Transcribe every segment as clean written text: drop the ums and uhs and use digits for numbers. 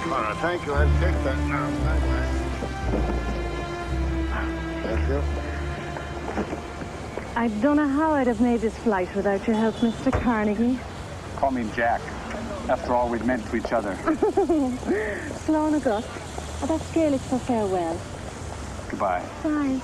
All right, thank you. I'll take that now. Thank you. I don't know how I'd have made this flight without your help, Mr. Carnegie. Call me Jack. After all we've meant to each other. Sloan Agut. Oh, that's Gaelic for farewell. Goodbye. Bye.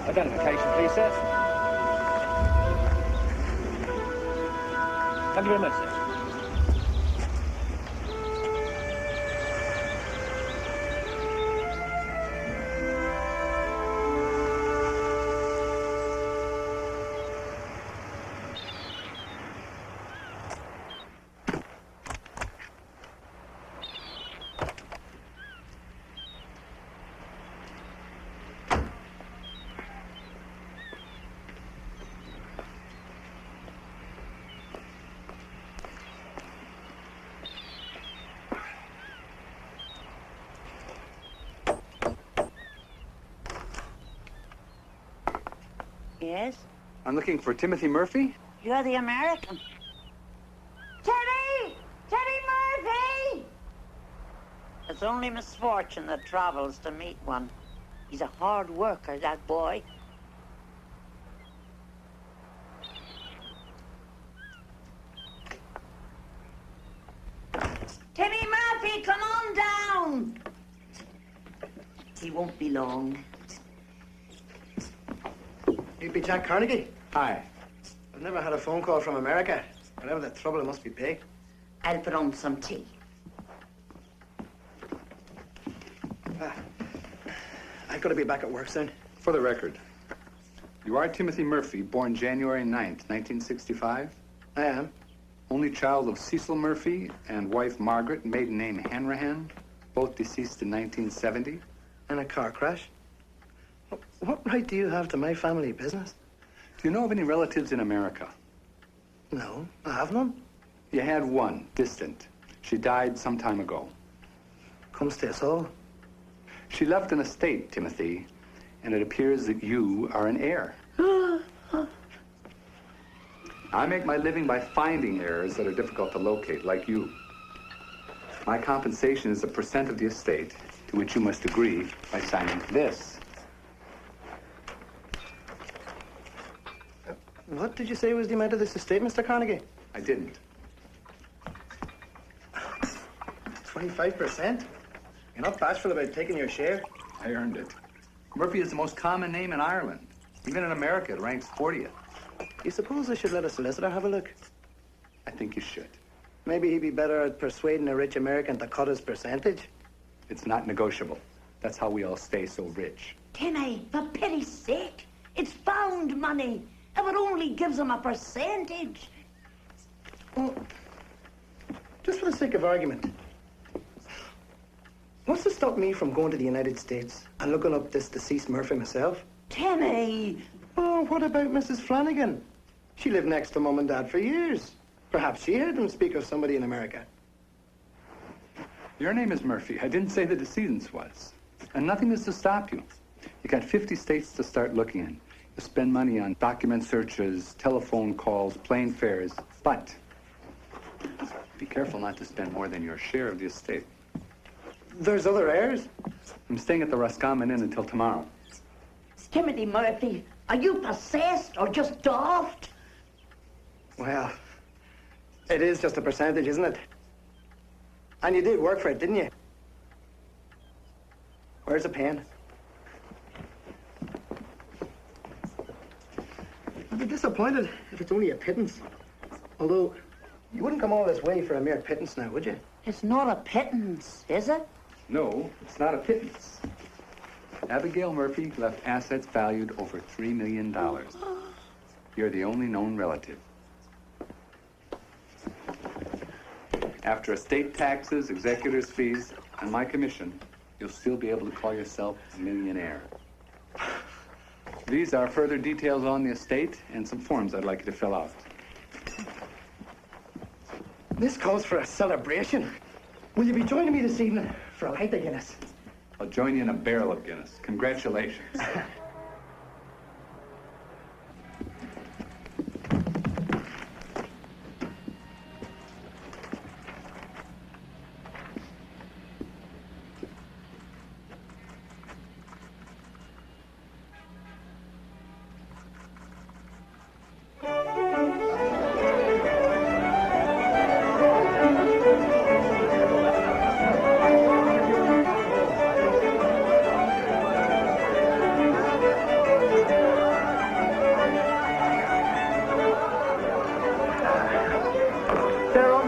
Identification, please, sir. Thank you very much, sir. Yes? I'm looking for Timothy Murphy. You're the American. Teddy! Teddy Murphy! It's only misfortune that travels to meet one. He's a hard worker, that boy. Timmy Murphy, come on down! He won't be long. You be Jack Carnegie? Hi. I've never had a phone call from America. Whatever the trouble, it must be big. I'll put on some tea. I've got to be back at work soon. For the record, you are Timothy Murphy, born January 9th, 1965? I am. Only child of Cecil Murphy and wife Margaret, maiden name Hanrahan, both deceased in 1970. In a car crash? What right do you have to my family business? Do you know of any relatives in America? No, I have none. You had one, distant. She died some time ago. Comes to us all. She left an estate, Timothy, and it appears that you are an heir. I make my living by finding heirs that are difficult to locate, like you. My compensation is a percent of the estate, to which you must agree by signing this. What did you say was the amount of this estate, Mr. Carnegie? I didn't. 25%? You're not bashful about taking your share? I earned it. Murphy is the most common name in Ireland. Even in America, it ranks 40th. You suppose I should let a solicitor have a look? I think you should. Maybe he'd be better at persuading a rich American to cut his percentage. It's not negotiable. That's how we all stay so rich. Timmy, for pity's sake, it's found money. If it only gives him a percentage. Well, just for the sake of argument, what's to stop me from going to the United States and looking up this deceased Murphy myself? Timmy! Oh, what about Mrs. Flanagan? She lived next to Mum and Dad for years. Perhaps she heard them speak of somebody in America. Your name is Murphy. I didn't say the decedent's was. And nothing is to stop you. You got 50 states to start looking in. You spend money on document searches, telephone calls, plane fares. But be careful not to spend more than your share of the estate. There's other heirs? I'm staying at the Roscommon Inn until tomorrow. Timothy Murphy, are you possessed or just daft? Well, it is just a percentage, isn't it? And you did work for it, didn't you? Where's the pen? I'd be disappointed if it's only a pittance. Although, you wouldn't come all this way for a mere pittance now, would you? It's not a pittance, is it? No, it's not a pittance. Abigail Murphy left assets valued over $3 million. You're the only known relative. After estate taxes, executor's fees, and my commission, you'll still be able to call yourself a millionaire. These are further details on the estate and some forms I'd like you to fill out. This calls for a celebration. Will you be joining me this evening for a pint of Guinness? I'll join you in a barrel of Guinness. Congratulations.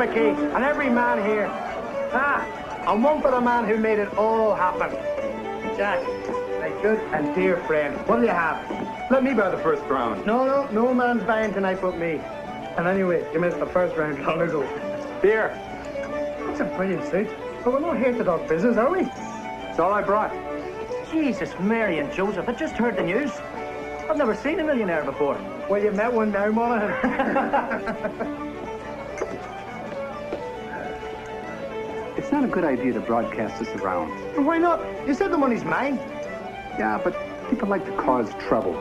McKee, and every man here. And one for the man who made it all happen. Jack, my good and dear friend, what do you have? Let me buy the first round. No man's buying tonight but me. And anyway, you missed the first round long ago. Beer. That's a brilliant suit. But we're not here to talk business, are we? That's all I brought. Jesus, Mary and Joseph, I just heard the news. I've never seen a millionaire before. Well, you've met one now, Monaghan. It's not a good idea to broadcast this around. Well, why not? You said the money's mine. Yeah, but people like to cause trouble.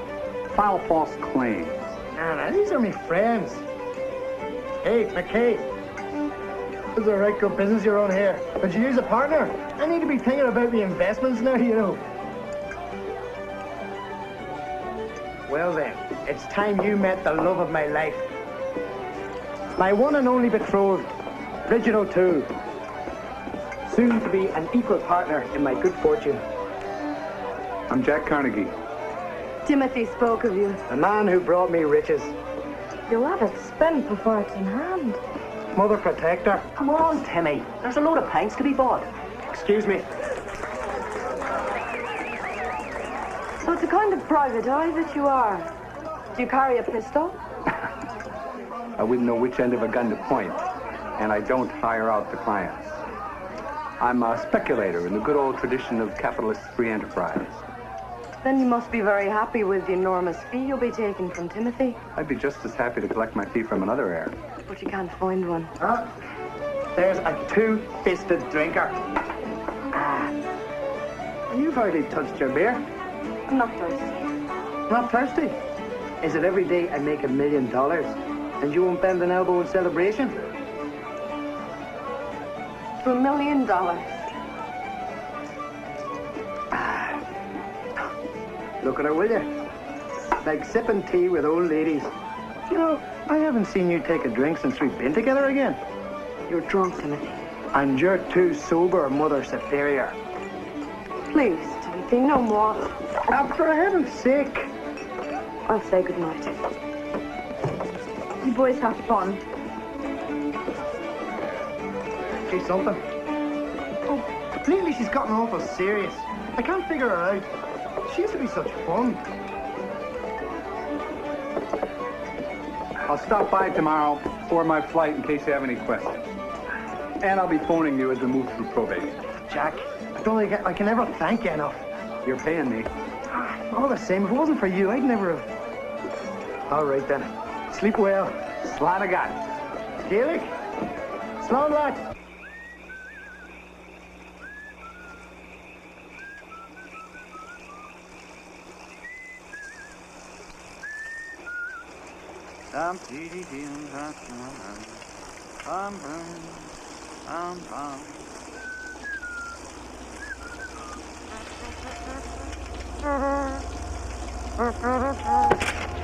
File false claims. Nah, these are my friends. Hey, McKay. This is a right good business you're on here. But you use a partner. I need to be thinking about the investments now, you know. Well then, it's time you met the love of my life. My one and only betrothed, Bridget O'Toole. Soon to be an equal partner in my good fortune. I'm Jack Carnegie. Timothy spoke of you. The man who brought me riches. You'll have it spent before it's in hand. Mother protector. Come on, Timmy. There's a load of pints to be bought. Excuse me. So it's a kind of private eye that you are. Do you carry a pistol? I wouldn't know which end of a gun to point, and I don't hire out the clients. I'm a speculator in the good old tradition of capitalist free enterprise. Then you must be very happy with the enormous fee you'll be taking from Timothy. I'd be just as happy to collect my fee from another heir. But you can't find one. There's a two-fisted drinker. You've hardly touched your beer. I'm not thirsty. Not thirsty? Is it every day I make $1 million and you won't bend an elbow in celebration? For $1 million. Look at her, will you? Like sipping tea with old ladies. You know, I haven't seen you take a drink since we've been together again. You're drunk, Timothy. And you're too sober, Mother Superior. Please, Timothy, no more. For heaven's sake. I'll say goodnight. You boys have fun. She's something. Oh, lately she's gotten awful serious. I can't figure her out. She used to be such fun. I'll stop by tomorrow before my flight in case you have any questions. And I'll be phoning you as we move through probate. Jack, I don't think I can ever thank you enough. You're paying me. All the same, if it wasn't for you, I'd never have... All right, then. Sleep well. Slán a gát. Gaelic? Slán lad.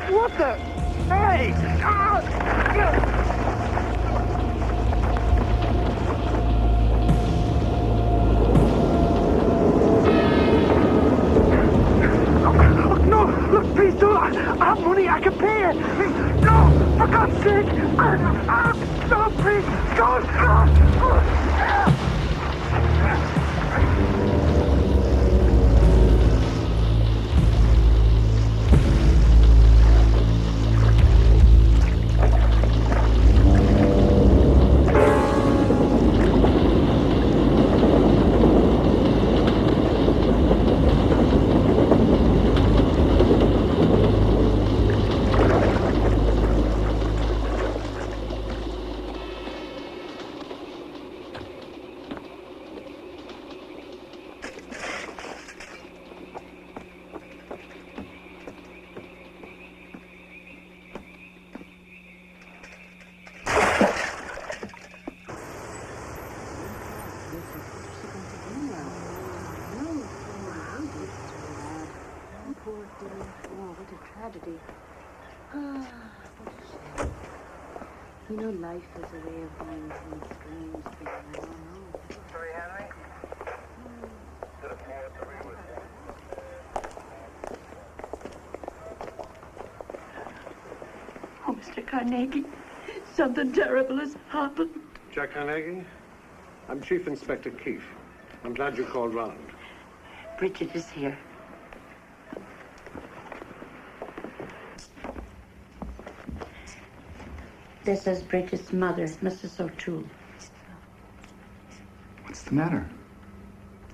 What the? Hey! No! Look, please don't! I have money, I can pay it! Please, no! For God's sake! No, please! Go! tragedy. Ah, what a shame. You know, life has a way of being some strange thing. I don't know. Sorry, Henry. Oh, Mr. Carnegie, something terrible has happened. Jack Carnegie, I'm Chief Inspector Keefe. I'm glad you called round. Bridget is here. This is Bridget's mother, Mrs. O'Toole. What's the matter?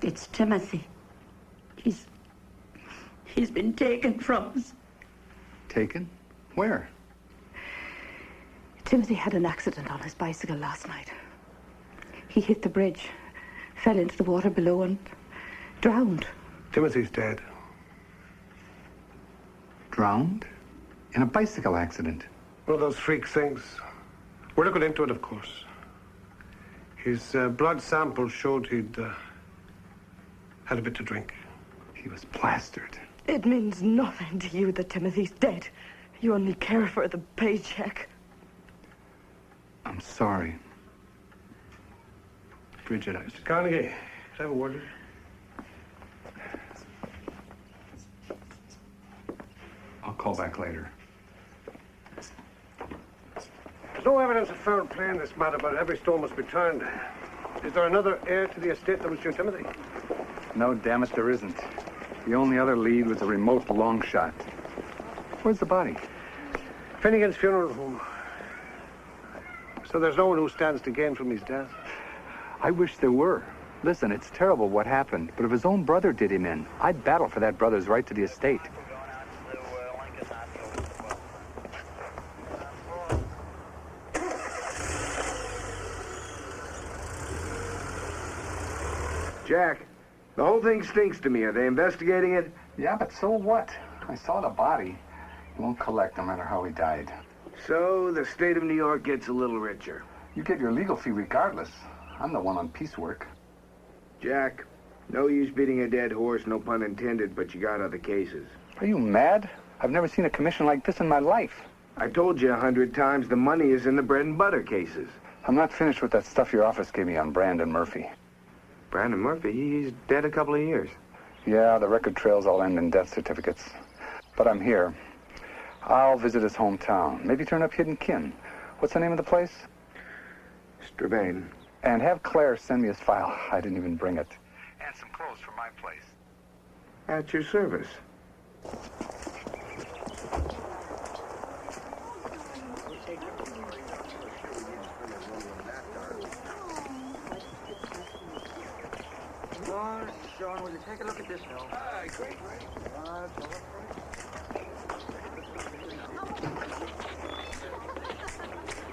It's Timothy. He's been taken from us. Taken? Where? Timothy had an accident on his bicycle last night. He hit the bridge, fell into the water below and drowned. Timothy's dead. Drowned? In a bicycle accident? One of those freak things. We're looking into it, of course. His blood sample showed he'd had a bit to drink. He was plastered. It means nothing to you that Timothy's dead. You only care for the paycheck. I'm sorry. Bridget, Mr. Carnegie, can I have a word with you? I'll call back later. There's no evidence of foul play in this matter, but every stone must be turned. Is there another heir to the estate that was due Timothy? No, damn it, there isn't. The only other lead was a remote long shot. Where's the body? Finnegan's funeral home. So there's no one who stands to gain from his death? I wish there were. Listen, it's terrible what happened, but if his own brother did him in, I'd battle for that brother's right to the estate. Jack, the whole thing stinks to me. Are they investigating it? Yeah, but so what? I saw the body. He won't collect no matter how he died. So the state of New York gets a little richer. You get your legal fee regardless. I'm the one on piecework. Jack, no use beating a dead horse, no pun intended, but you got other cases. Are you mad? I've never seen a commission like this in my life. I told you 100 times the money is in the bread and butter cases. I'm not finished with that stuff your office gave me on Brandon Murphy. Brandon Murphy, he's dead a couple of years. Yeah, the record trails all end in death certificates. But I'm here. I'll visit his hometown. Maybe turn up hidden kin. What's the name of the place? Strabane. And have Claire send me his file. I didn't even bring it. And some clothes from my place. At your service. Sean, will you take a look at this now? Great.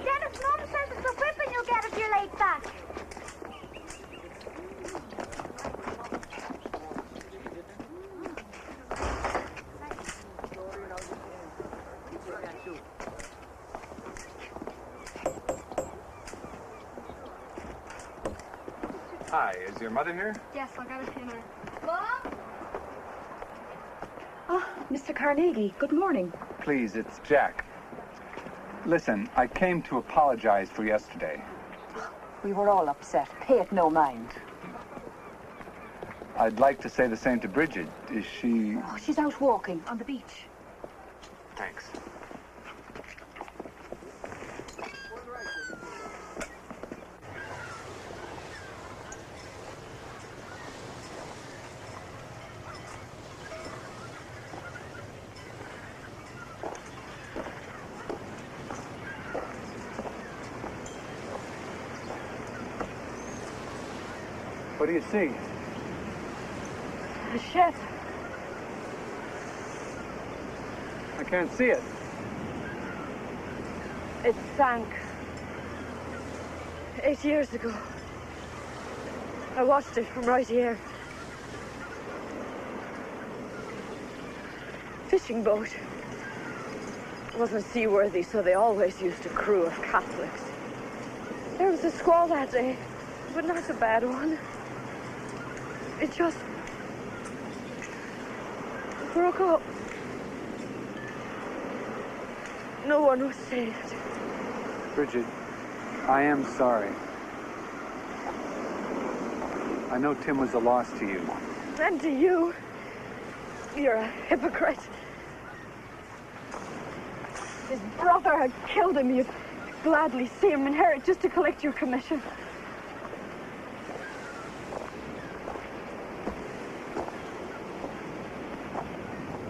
Dennis, Mom says it's a whipping you'll get if you're late back. Hi, is your mother here? Yes, I got a dinner. Mom? Ah, Mr. Carnegie, good morning. Please, it's Jack. Listen, I came to apologize for yesterday. We were all upset. Pay it no mind. I'd like to say the same to Bridget. Is she... Oh, she's out walking on the beach. Thanks. What do you see? The ship. I can't see it. It sank 8 years ago. I watched it from right here. Fishing boat. It wasn't seaworthy, so they always used a crew of Catholics. There was a squall that day, but not a bad one. It just broke up. No one was saved. Bridget, I am sorry. I know Tim was a loss to you. And to you. You're a hypocrite. His brother had killed him. You'd gladly see him inherit just to collect your commission.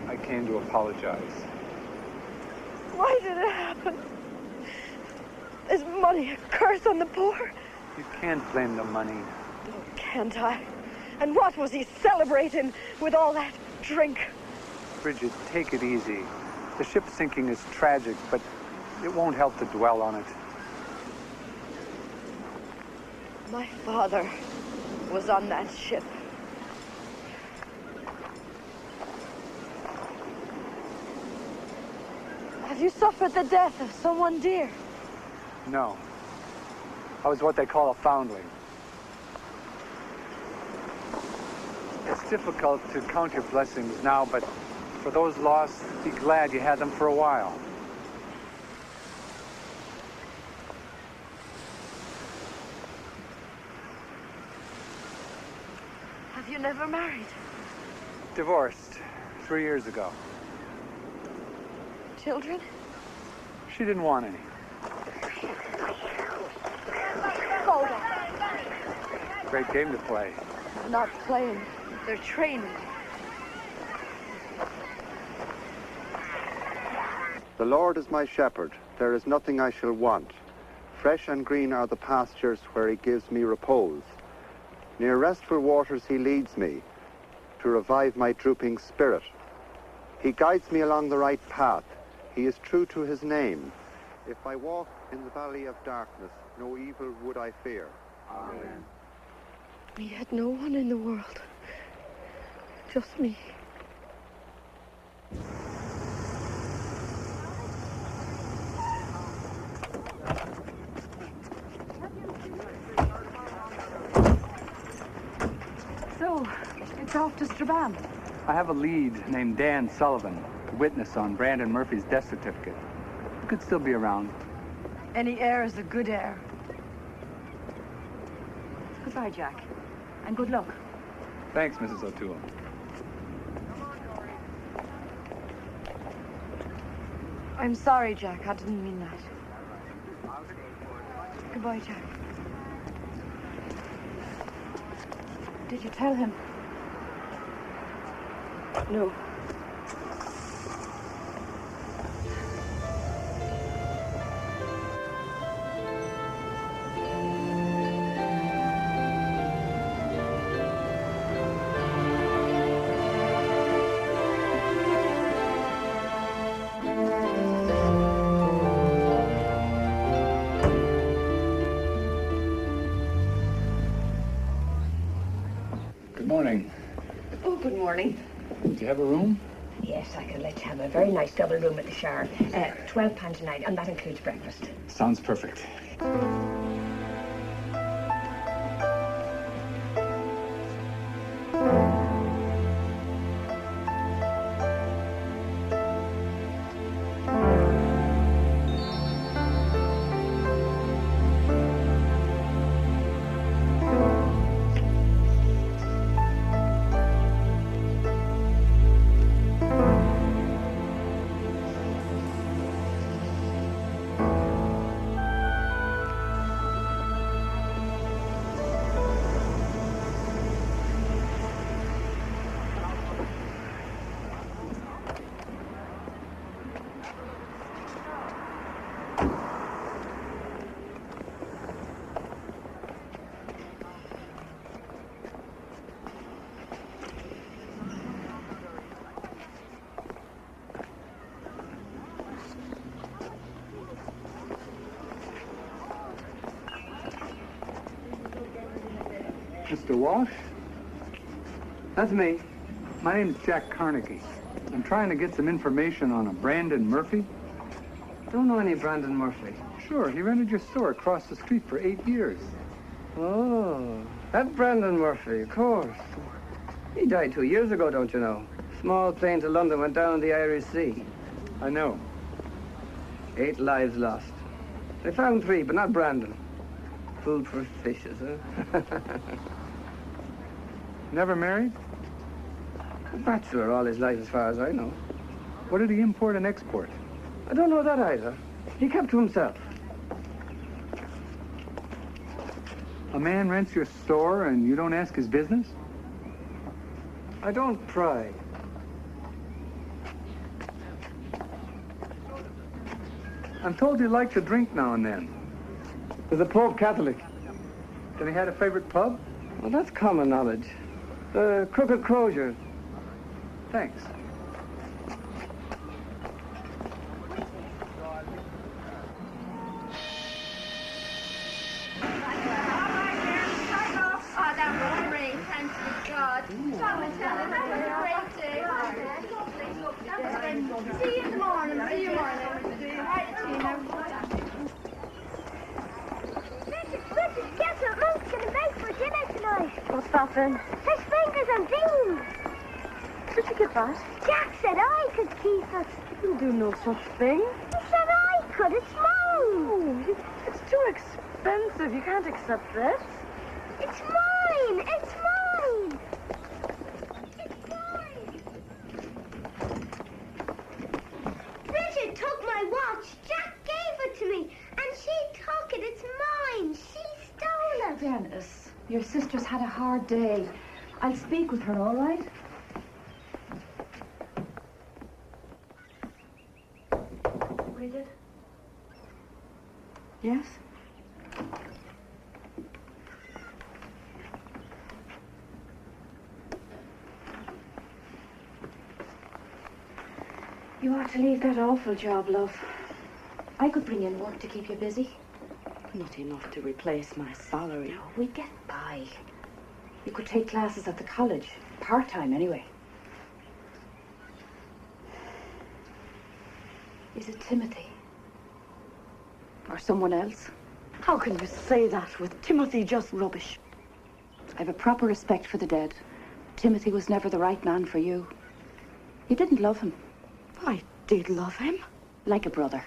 I came to apologize. Why did it happen? Is money a curse on the poor? You can't blame the money. Oh, can't I? And what was he celebrating with all that drink? Bridget, take it easy. The ship sinking is tragic, but it won't help to dwell on it. My father was on that ship. Have you suffered the death of someone dear? No. I was what they call a foundling. It's difficult to count your blessings now, but for those lost, be glad you had them for a while. Have you never married? Divorced 3 years ago. Children? She didn't want any. Golda. Great game to play. They're not playing. They're training. The Lord is my shepherd, there is nothing I shall want. Fresh and green are the pastures where he gives me repose. Near restful waters he leads me, to revive my drooping spirit. He guides me along the right path, he is true to his name. If I walk in the valley of darkness, no evil would I fear. Amen. We had no one in the world. Just me. So, it's off to Strabane. I have a lead named Dan Sullivan, a witness on Brandon Murphy's death certificate. He could still be around. Any heir is a good heir. Goodbye, Jack. And good luck. Thanks, Mrs. O'Toole. I'm sorry, Jack. I didn't mean that. Goodbye, Jack. Did you tell him? No. Good morning. Oh, good morning. Do you have a room? Yes, I can let you have a very nice double room at the Shard. £12 a night, and that includes breakfast. Sounds perfect. Mr. Walsh? That's me. My name's Jack Carnegie. I'm trying to get some information on a Brandon Murphy. Don't know any Brandon Murphy. Sure, he rented your store across the street for 8 years. Oh, that Brandon Murphy, of course. He died 2 years ago, don't you know? Small plane to London went down the Irish Sea. I know. 8 lives lost. They found 3, but not Brandon. Food for fishes, huh? Never married? A bachelor all his life, as far as I know. What did he import and export? I don't know that either. He kept to himself. A man rents your store and you don't ask his business? I don't pry. I'm told you like to drink now and then. There's a Pope Catholic. Then he had a favorite pub? Well, that's common knowledge. The Crooked Crozier. Thanks. See you in the morning. See you morning. Richard, guess what Mom's gonna make for dinner tonight? What's that then? Fish fingers and beans. Did you get that? Jack said I could keep it. You do no such thing. He said I could. It's mine. Oh, it's too expensive. You can't accept this. It's mine. It's mine. It's mine. Richard took my watch. Jack gave it to me. And she took it. It's mine. She stole it. Dennis, your sister's had a hard day. I'll speak with her, all right? Bridget? Yes? You ought to leave that awful job, love. I could bring in work to keep you busy. Not enough to replace my salary. No, we'd get by. You could take classes at the college, part-time anyway. Is it Timothy? Or someone else? How can you say that with Timothy just rubbish? I have a proper respect for the dead. Timothy was never the right man for you. You didn't love him. I did love him. Like a brother.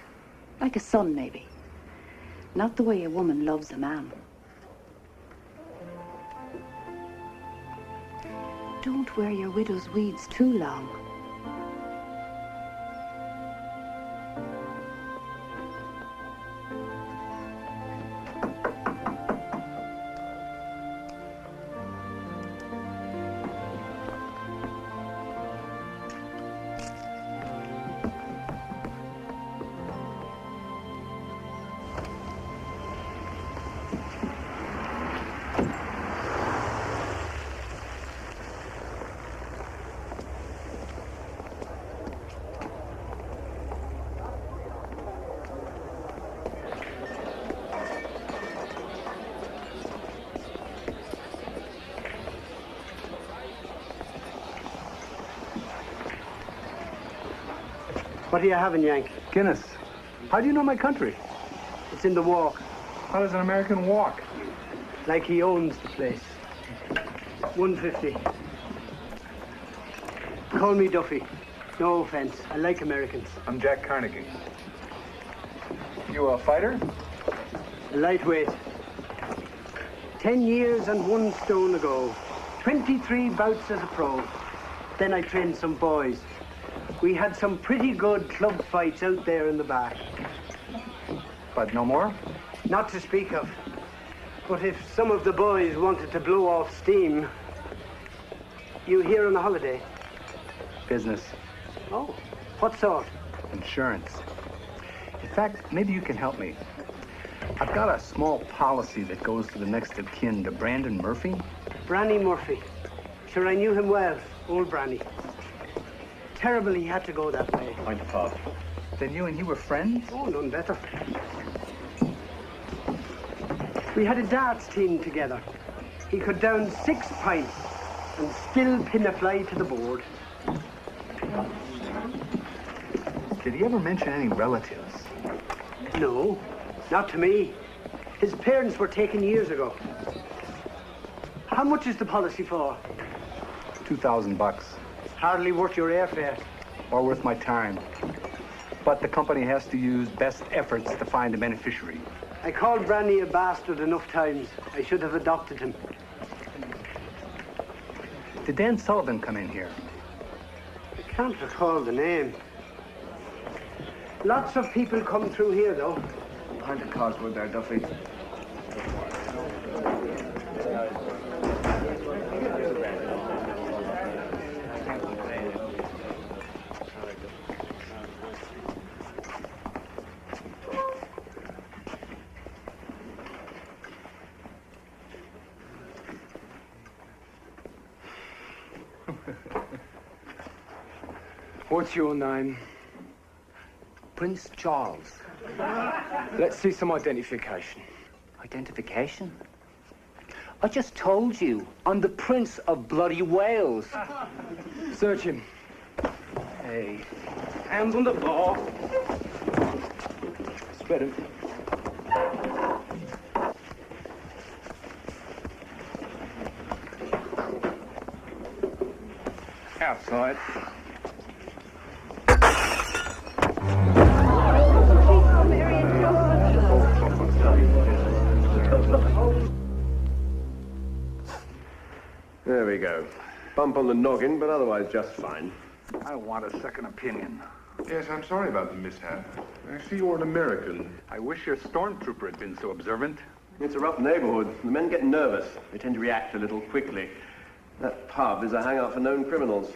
Like a son, maybe. Not the way a woman loves a man. Don't wear your widow's weeds too long. What are you having, Yank? Guinness. How do you know my country? It's in the walk. How does an American walk? Like he owns the place. 150. Call me Duffy. No offense. I like Americans. I'm Jack Carnegie. You a fighter? A lightweight. 10 years and 1 stone ago. 23 bouts as a pro. Then I trained some boys. We had some pretty good club fights out there in the back. But no more? Not to speak of. But if some of the boys wanted to blow off steam, you here on a holiday? Business. Oh, what sort? Insurance. In fact, maybe you can help me. I've got a small policy that goes to the next of kin to Brandon Murphy. Branny Murphy. Sure, I knew him well, old Branny. Terrible he had to go that way. Point to Pop. Then you and he were friends? Oh, none better. We had a darts team together. He could down 6 pints and still pin a fly to the board. Did he ever mention any relatives? No, not to me. His parents were taken years ago. How much is the policy for? $2,000. Hardly worth your airfare. Or worth my time. But the company has to use best efforts to find a beneficiary. I called Brandy a bastard enough times. I should have adopted him. Did Dan Sullivan come in here? I can't recall the name. Lots of people come through here, though. Behind the Coswood there, Duffy. What's your name? Prince Charles. Let's see some identification. Identification? I just told you, I'm the Prince of bloody Wales. Search him. Hey. Hands on the bar. Spread him. Outside. There we go. Bump on the noggin, but otherwise just fine. I want a second opinion. Yes, I'm sorry about the mishap. I see you're an American. I wish your stormtrooper had been so observant. It's a rough neighborhood. The men get nervous. They tend to react a little quickly. That pub is a hangout for known criminals.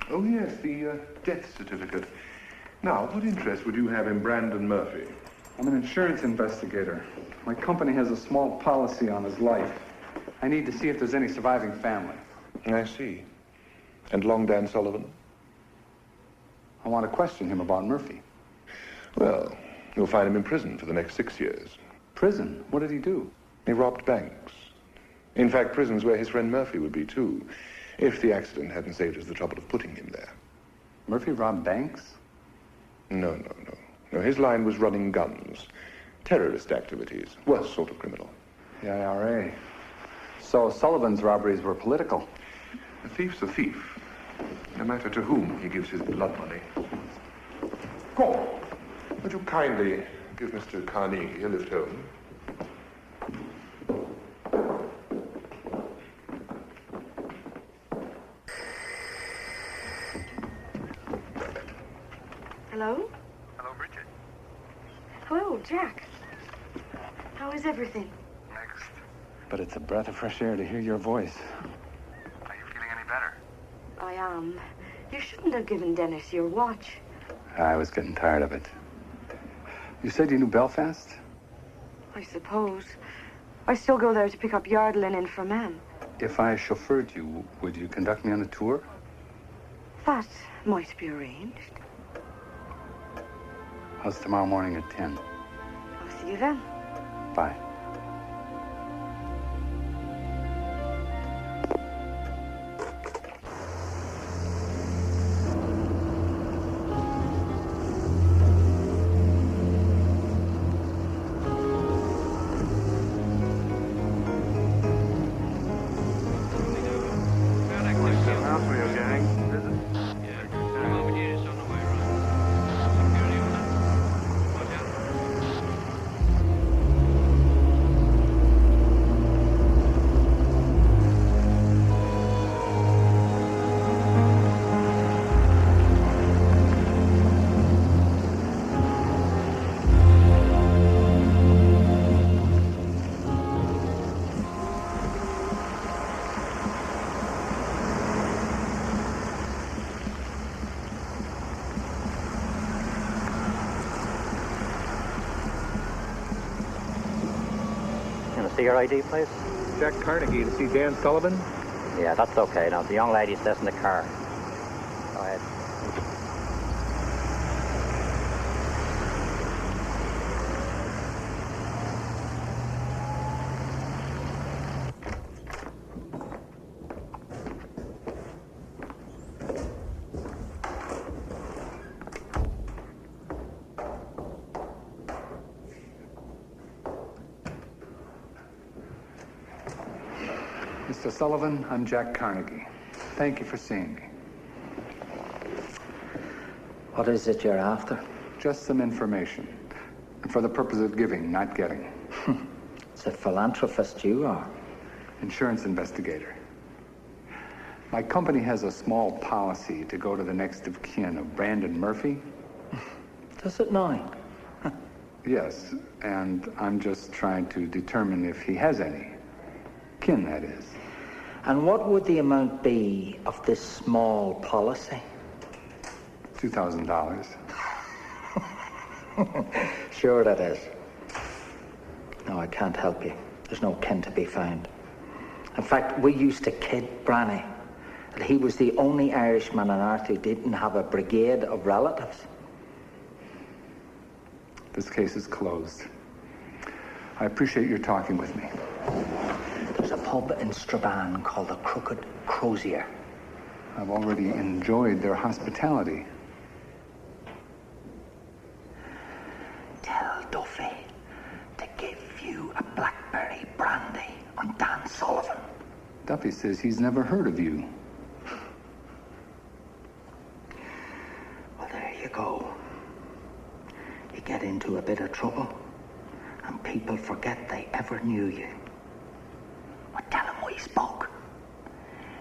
Oh, yes, the death certificate. Now, what interest would you have in Brandon Murphy? I'm an insurance investigator. My company has a small policy on his life. I need to see if there's any surviving family. I see. And Long Dan Sullivan? I want to question him about Murphy. Well, you'll find him in prison for the next 6 years. Prison? What did he do? He robbed banks. In fact, prison's where his friend Murphy would be, too, if the accident hadn't saved us the trouble of putting him there. Murphy robbed banks? No. No, his line was running guns. Terrorist activities. Worst sort of criminal. The IRA. So Sullivan's robberies were political. A thief's a thief, no matter to whom he gives his blood money. Go. Would you kindly give Mr. Carnegie a lift home? Hello? Hello, Bridget. Hello, Jack. How is everything? Next. But it's a breath of fresh air to hear your voice. Are you feeling any better? I am. You shouldn't have given Dennis your watch. I was getting tired of it. You said you knew Belfast? I suppose. I still go there to pick up yard linen for men. If I chauffeured you, would you conduct me on a tour? That might be arranged. How's tomorrow morning at 10? I'll see you then. Bye. See your ID, please? Jack Carnegie to see Dan Sullivan? Yeah, that's okay. Now, the young lady says in the car. Go ahead. Mr. Sullivan, I'm Jack Carnegie. Thank you for seeing me. What is it you're after? Just some information. For the purpose of giving, not getting. It's a philanthropist you are. Insurance investigator. My company has a small policy to go to the next of kin of Brandon Murphy. Does it now? Yes, and I'm just trying to determine if he has any. Kin, that is. And what would the amount be of this small policy? $2,000. Sure that is. No, I can't help you. There's no kin to be found. In fact, we used to kid Branny that he was the only Irishman on earth who didn't have a brigade of relatives. This case is closed. I appreciate your talking with me. There's a pub in Strabane called the Crooked Crozier. I've already enjoyed their hospitality. Tell Duffy to give you a blackberry brandy on Dan Sullivan. Duffy says he's never heard of you. Well, there you go. You get into a bit of trouble, and people forget they ever knew you. Well, tell him we spoke.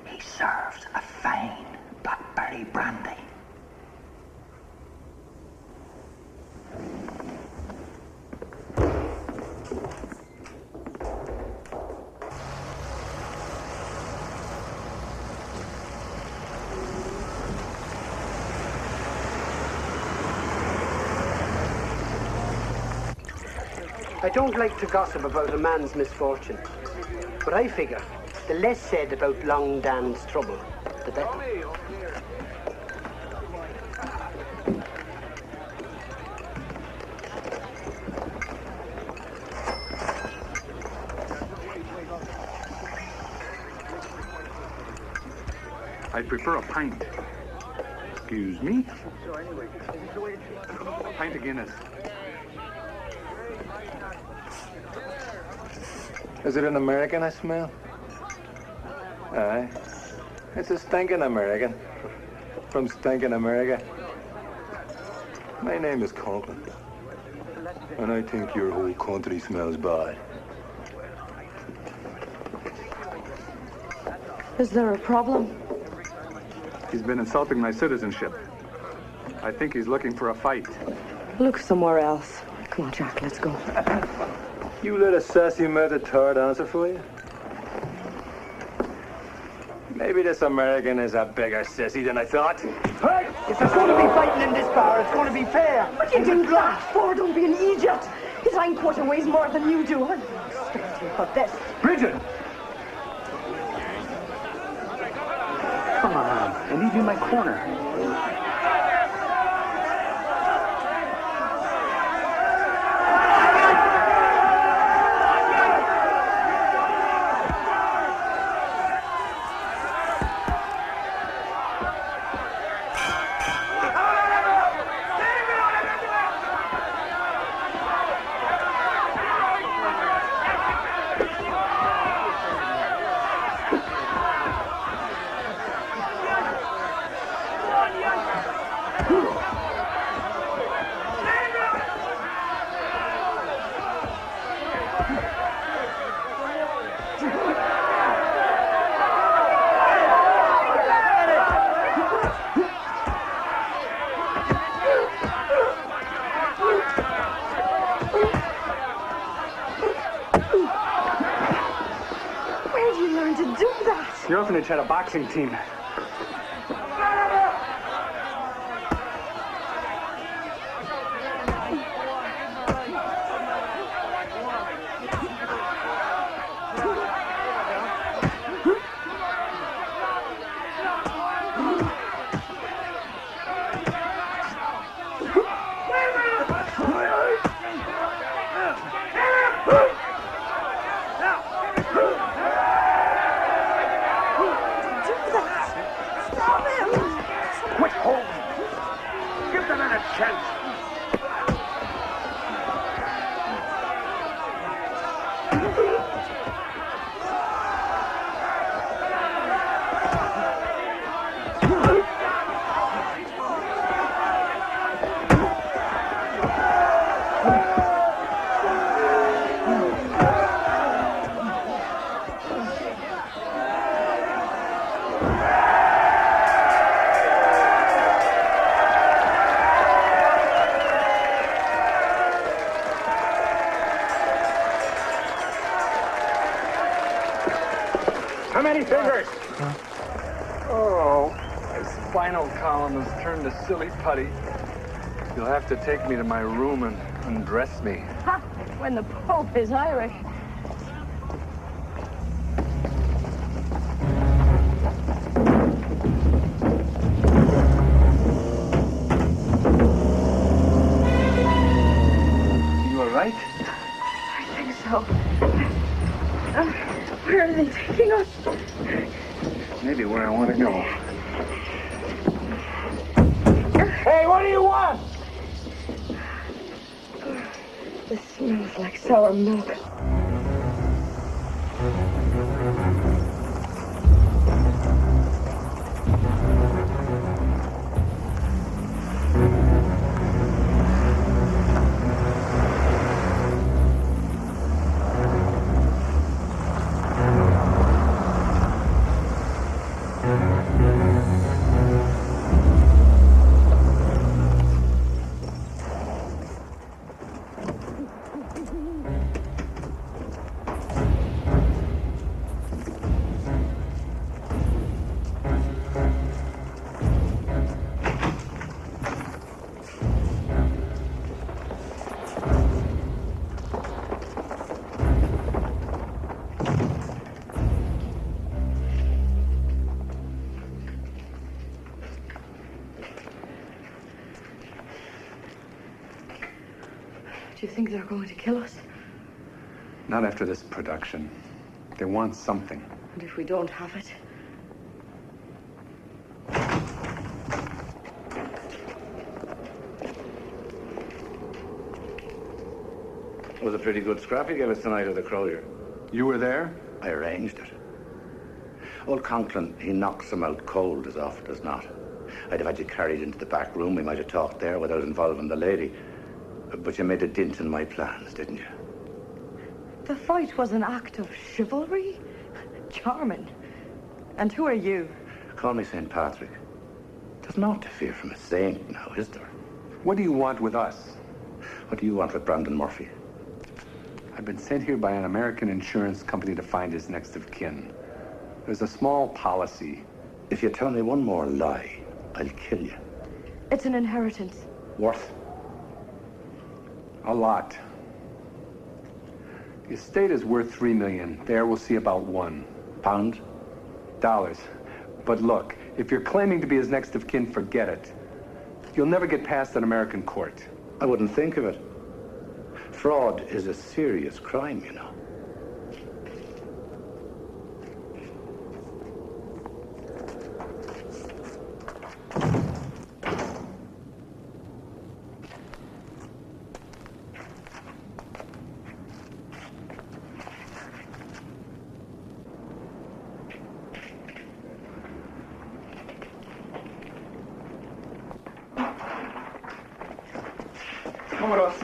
He serves a fine blackberry brandy. I don't like to gossip about a man's misfortune, but I figure the less said about Long Dan's trouble, the better. I prefer a pint. Excuse me? A pint of Guinness. Is it an American I smell? Aye. It's a stinking American. From stinking America. My name is Conklin. And I think your whole country smells bad. Is there a problem? He's been insulting my citizenship. I think he's looking for a fight. Look somewhere else. Come on, Jack, let's go. You let a sassy murder-turd answer for you? Maybe this American is a bigger sissy than I thought. Hey, if there's going to be fighting in this bar, it's going to be fair. What do you do that for? Don't be an idiot. His hindquarter weighs more than you do. I'm scared about this. Bridget! Come on, I need you in my corner. The orphanage had a boxing team. funny fingers. Oh, my spinal column has turned to silly putty. You'll have to take me to my room and undress me. Ha! When the Pope is Irish. You all right? I think so. Where are they taking us? Maybe where I want to go. Hey, what do you want? This smells like sour milk. Do you think they're going to kill us? Not after this production. They want something. And if we don't have it? It was a pretty good scrap you gave us tonight at the Crozier. You were there? I arranged it. Old Conklin, he knocks them out cold as often as not. I'd have had you carried into the back room. We might have talked there without involving the lady. But you made a dint in my plans, didn't you? The fight was an act of chivalry? Charming. And who are you? Call me St. Patrick. There's naught to fear from a saint now, is there? What do you want with us? What do you want with Brandon Murphy? I've been sent here by an American insurance company to find his next of kin. There's a small policy. If you tell me one more lie, I'll kill you. It's an inheritance. Worth? A lot. The estate is worth $3 million. There we'll see about £1. Pound? Dollars. But look, if you're claiming to be his next of kin, forget it. You'll never get past an American court. I wouldn't think of it. Fraud is a serious crime, you know. Vámonos.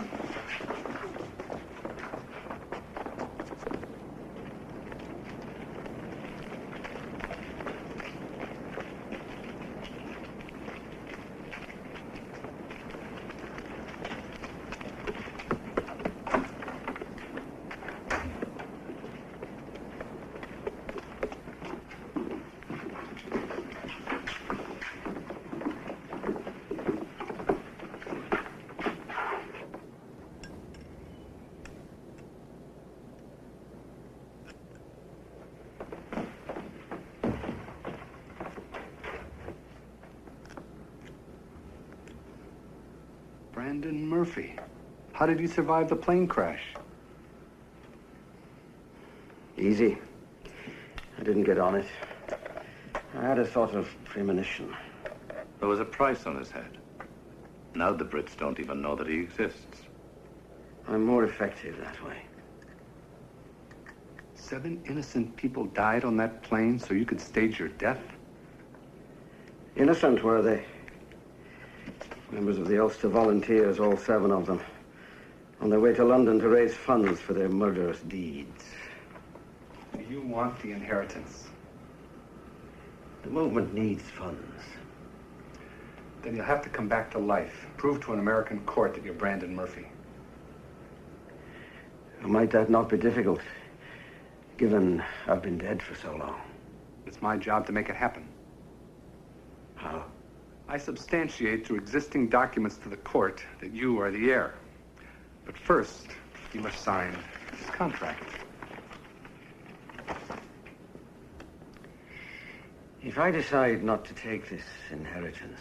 Brandon Murphy. How did you survive the plane crash? Easy. I didn't get on it. I had a sort of premonition. There was a price on his head. Now the Brits don't even know that he exists. I'm more effective that way. 7 innocent people died on that plane so you could stage your death? Innocent, were they? Members of the Ulster Volunteers, all 7 of them. On their way to London to raise funds for their murderous deeds. You want the inheritance. The movement needs funds. Then you'll have to come back to life. Prove to an American court that you're Brandon Murphy. Might that not be difficult, given I've been dead for so long? It's my job to make it happen. How? I substantiate through existing documents to the court that you are the heir. But first, you must sign this contract. If I decide not to take this inheritance,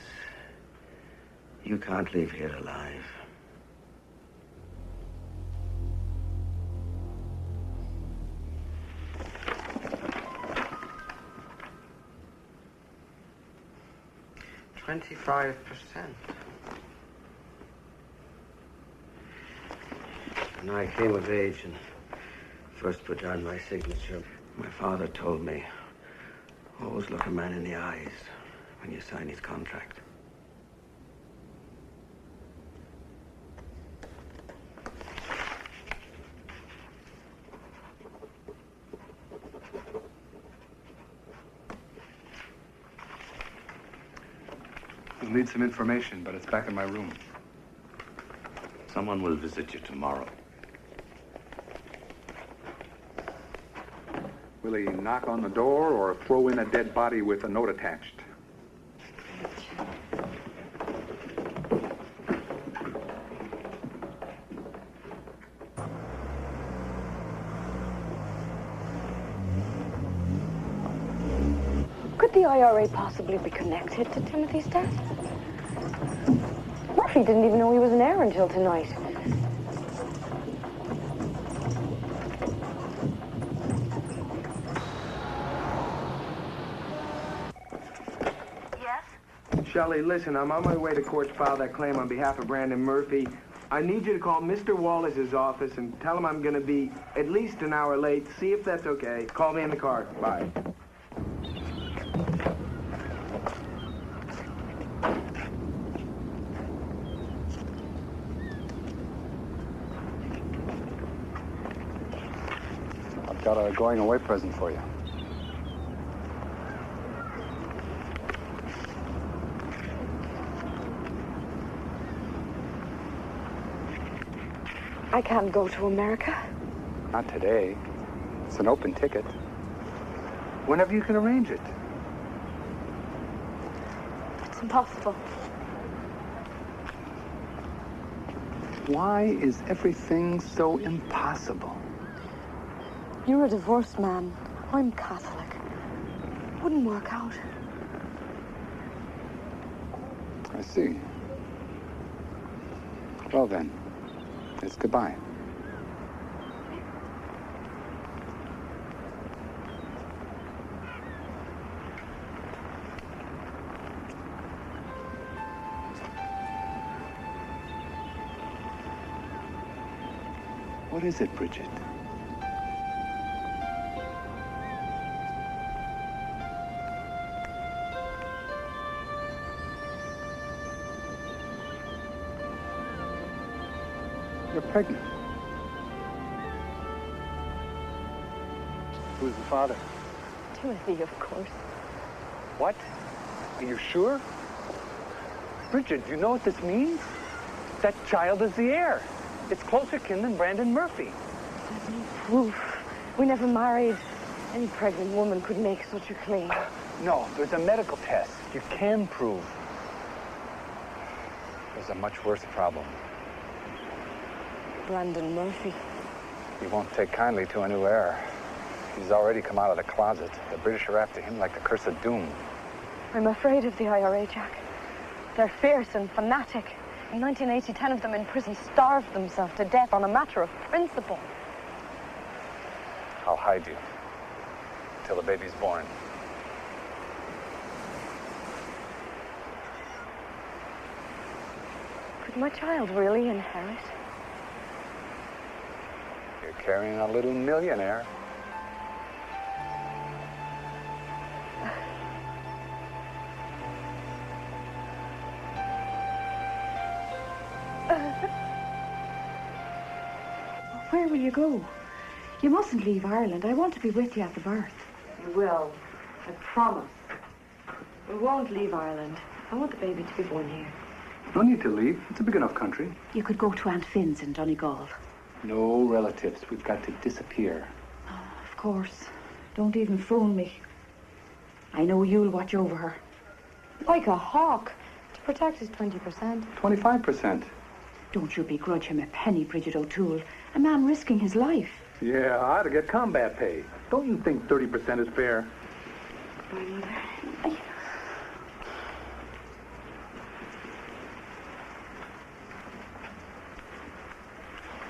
you can't leave here alive. $25%. When I came of age and first put down my signature, my father told me, always look a man in the eyes when you sign his contract. You'll need some information, but it's back in my room. Someone will visit you tomorrow. Will he knock on the door or throw in a dead body with a note attached? Could the IRA possibly be connected to Timothy's death? Murphy didn't even know he was an heir until tonight. Shelley, listen, I'm on my way to court to file that claim on behalf of Brandon Murphy. I need you to call Mr. Wallace's office and tell him I'm going to be at least an hour late. See if that's okay. Call me in the car. Bye. I've got a going-away present for you. I can't go to America. Not today. It's an open ticket. Whenever you can arrange it. It's impossible. Why is everything so impossible? You're a divorced man. I'm Catholic. Wouldn't work out. I see. Well then, it's goodbye. What is it, Bridget? You're pregnant. Who's the father? Timothy, of course. What? Are you sure? Bridget, do you know what this means? That child is the heir. It's closer kin than Brandon Murphy. There's no proof. We never married. Any pregnant woman could make such a claim. No, there's a medical test. You can prove. There's a much worse problem. Brandon Murphy. He won't take kindly to a new heir. He's already come out of the closet. The British are after him like the curse of doom. I'm afraid of the IRA, Jack. They're fierce and fanatic. In 1980, 10 of them in prison starved themselves to death on a matter of principle. I'll hide you till the baby's born. Could my child really inherit? You're carrying a little millionaire. Where will you go? You mustn't leave Ireland. I want to be with you at the birth. You will. I promise. We won't leave Ireland. I want the baby to be born here. No need to leave. It's a big enough country. You could go to Aunt Finn's in Donegal. No relatives. We've got to disappear. Oh, of course. Don't even phone me. I know you'll watch over her. Like a hawk. To protect his 20%. 25%. Don't you begrudge him a penny, Bridget O'Toole. A man risking his life. Yeah, I ought to get combat pay. Don't you think 30% is fair?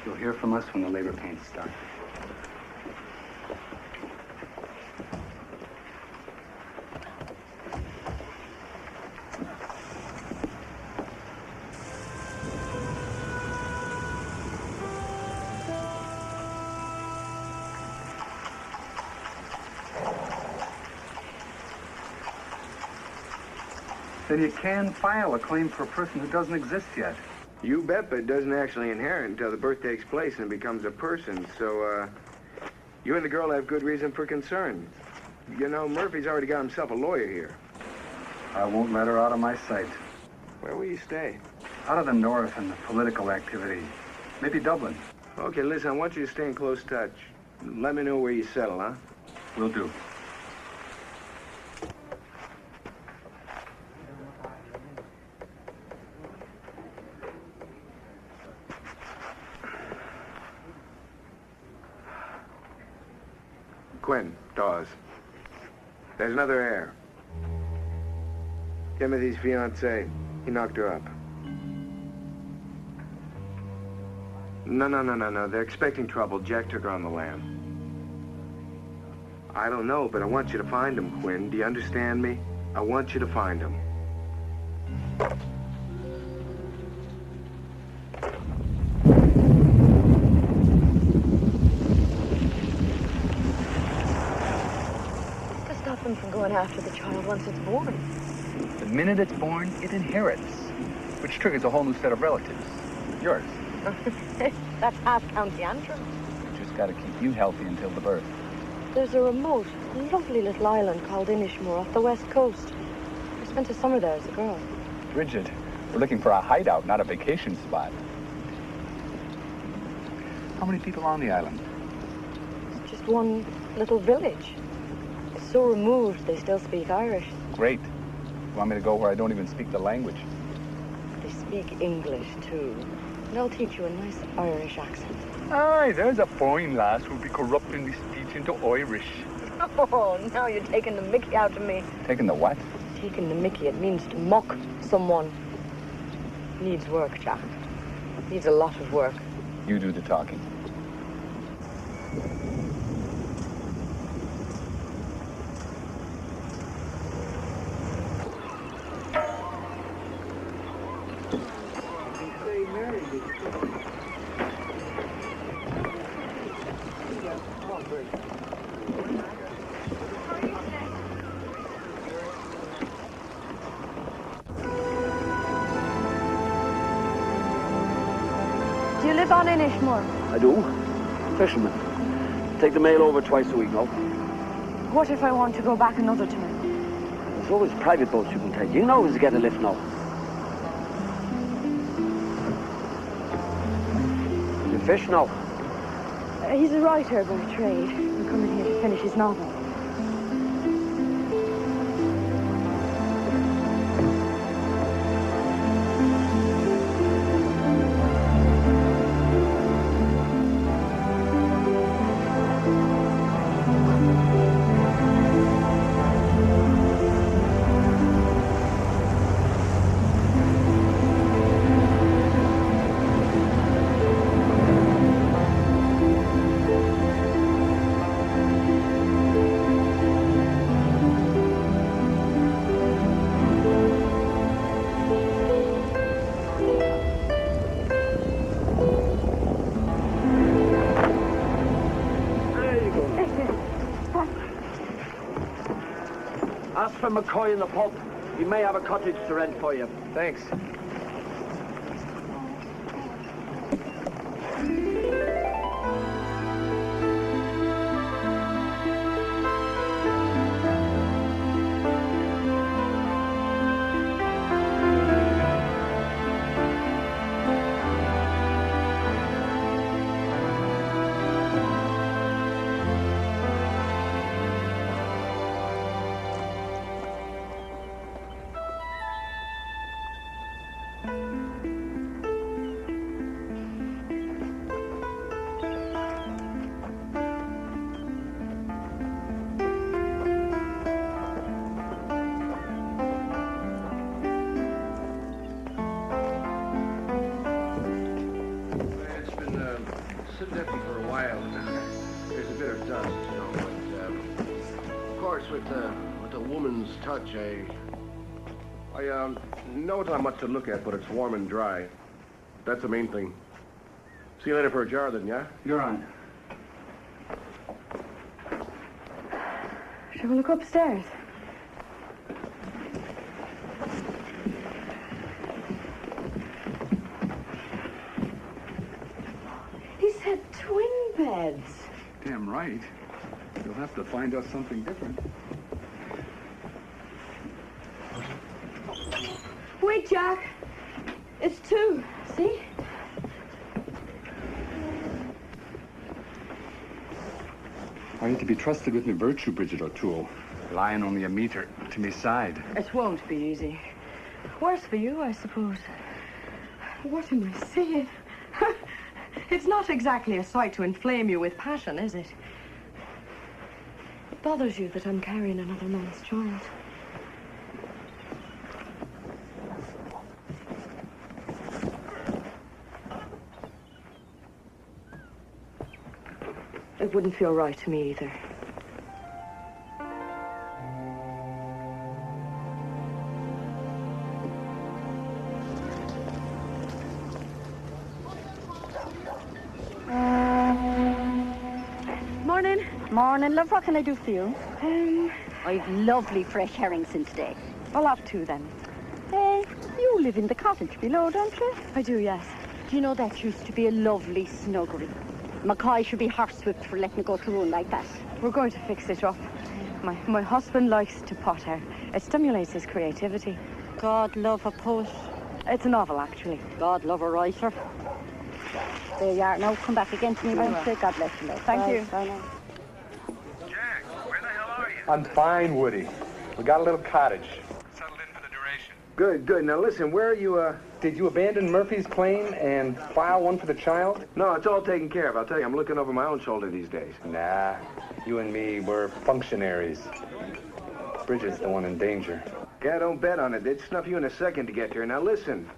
You'll hear from us when the labor pains start. Then you can file a claim for a person who doesn't exist yet. You bet, but it doesn't actually inherit until the birth takes place and becomes a person. So, you and the girl have good reason for concern. You know, Murphy's already got himself a lawyer here. I won't let her out of my sight. Where will you stay? Out of the north and the political activity. Maybe Dublin. Okay, listen, I want you to stay in close touch. Let me know where you settle, huh? Will do. Quinn, Dawes. There's another heir. Timothy's fiancée. He knocked her up. No. They're expecting trouble. Jack took her on the lam. I don't know, but I want you to find him, Quinn. Do you understand me? I want you to find him. Stop him from going after the child once it's born. The minute it's born, it inherits, which triggers a whole new set of relatives. Yours. That's half County Antrim. Just got to keep you healthy until the birth. There's a remote, lovely little island called Inishmore off the west coast. I spent a summer there as a girl. Bridget, we're looking for a hideout, not a vacation spot. How many people on the island? It's just one little village. It's so removed, they still speak Irish. Great. You want me to go where I don't even speak the language? They speak English, too. And I'll teach you a nice Irish accent. Aye, there's a fine lass who'll be corrupting the speech into Irish. Oh, now you're taking the mickey out of me. Taking the what? Taking the mickey, it means to mock someone. Needs work, Jack. Needs a lot of work. You do the talking. Do you live on Inishmore? I do. Fisherman. Take the mail over twice a week, no? What if I want to go back another time? There's always private boats you can take. You know to get a lift now. You fish now? He's a writer by trade. I'm coming here to finish his novel. Ask for McCoy in the pub. He may have a cottage to rent for you. Thanks. It's been sitting empty for a while now. There's a bit of dust, you know, but of course with a woman's touch, I know it's not much to look at, but it's warm and dry. That's the main thing. See you later for a jar then, yeah? You're on. Shall we look upstairs? He said twin beds. Damn right. You'll have to find us something different. Wait, Jack. It's two. See? I need to be trusted with my virtue, Bridget O'Toole. Lying only a meter to me side. It won't be easy. Worse for you, I suppose. What am I saying? It's not exactly a sight to inflame you with passion, is it? It bothers you that I'm carrying another man's child. It wouldn't feel right to me either. Morning. Morning, love. What can I do for you? I've lovely fresh herrings since today. I'll have two then. You live in the cottage below, don't you? I do, yes. Do you know that used to be a lovely snuggery? Mackay should be horsewhipped for letting it go to ruin like that. We're going to fix it up. My husband likes to potter. It stimulates his creativity. God love a poet. It's a novel, actually. God love a writer. There you are. Now come back again to me, won't you? God bless you, love. Thank you. Bye now. I'm fine, Woody. We got a little cottage. Good, good. Now listen, where are you, Did you abandon Murphy's claim and file one for the child? No, it's all taken care of. I'll tell you, I'm looking over my own shoulder these days. Nah, you and me, we're functionaries. Bridget's the one in danger. Yeah, don't bet on it. They'd snuff you in a second to get here. Now listen,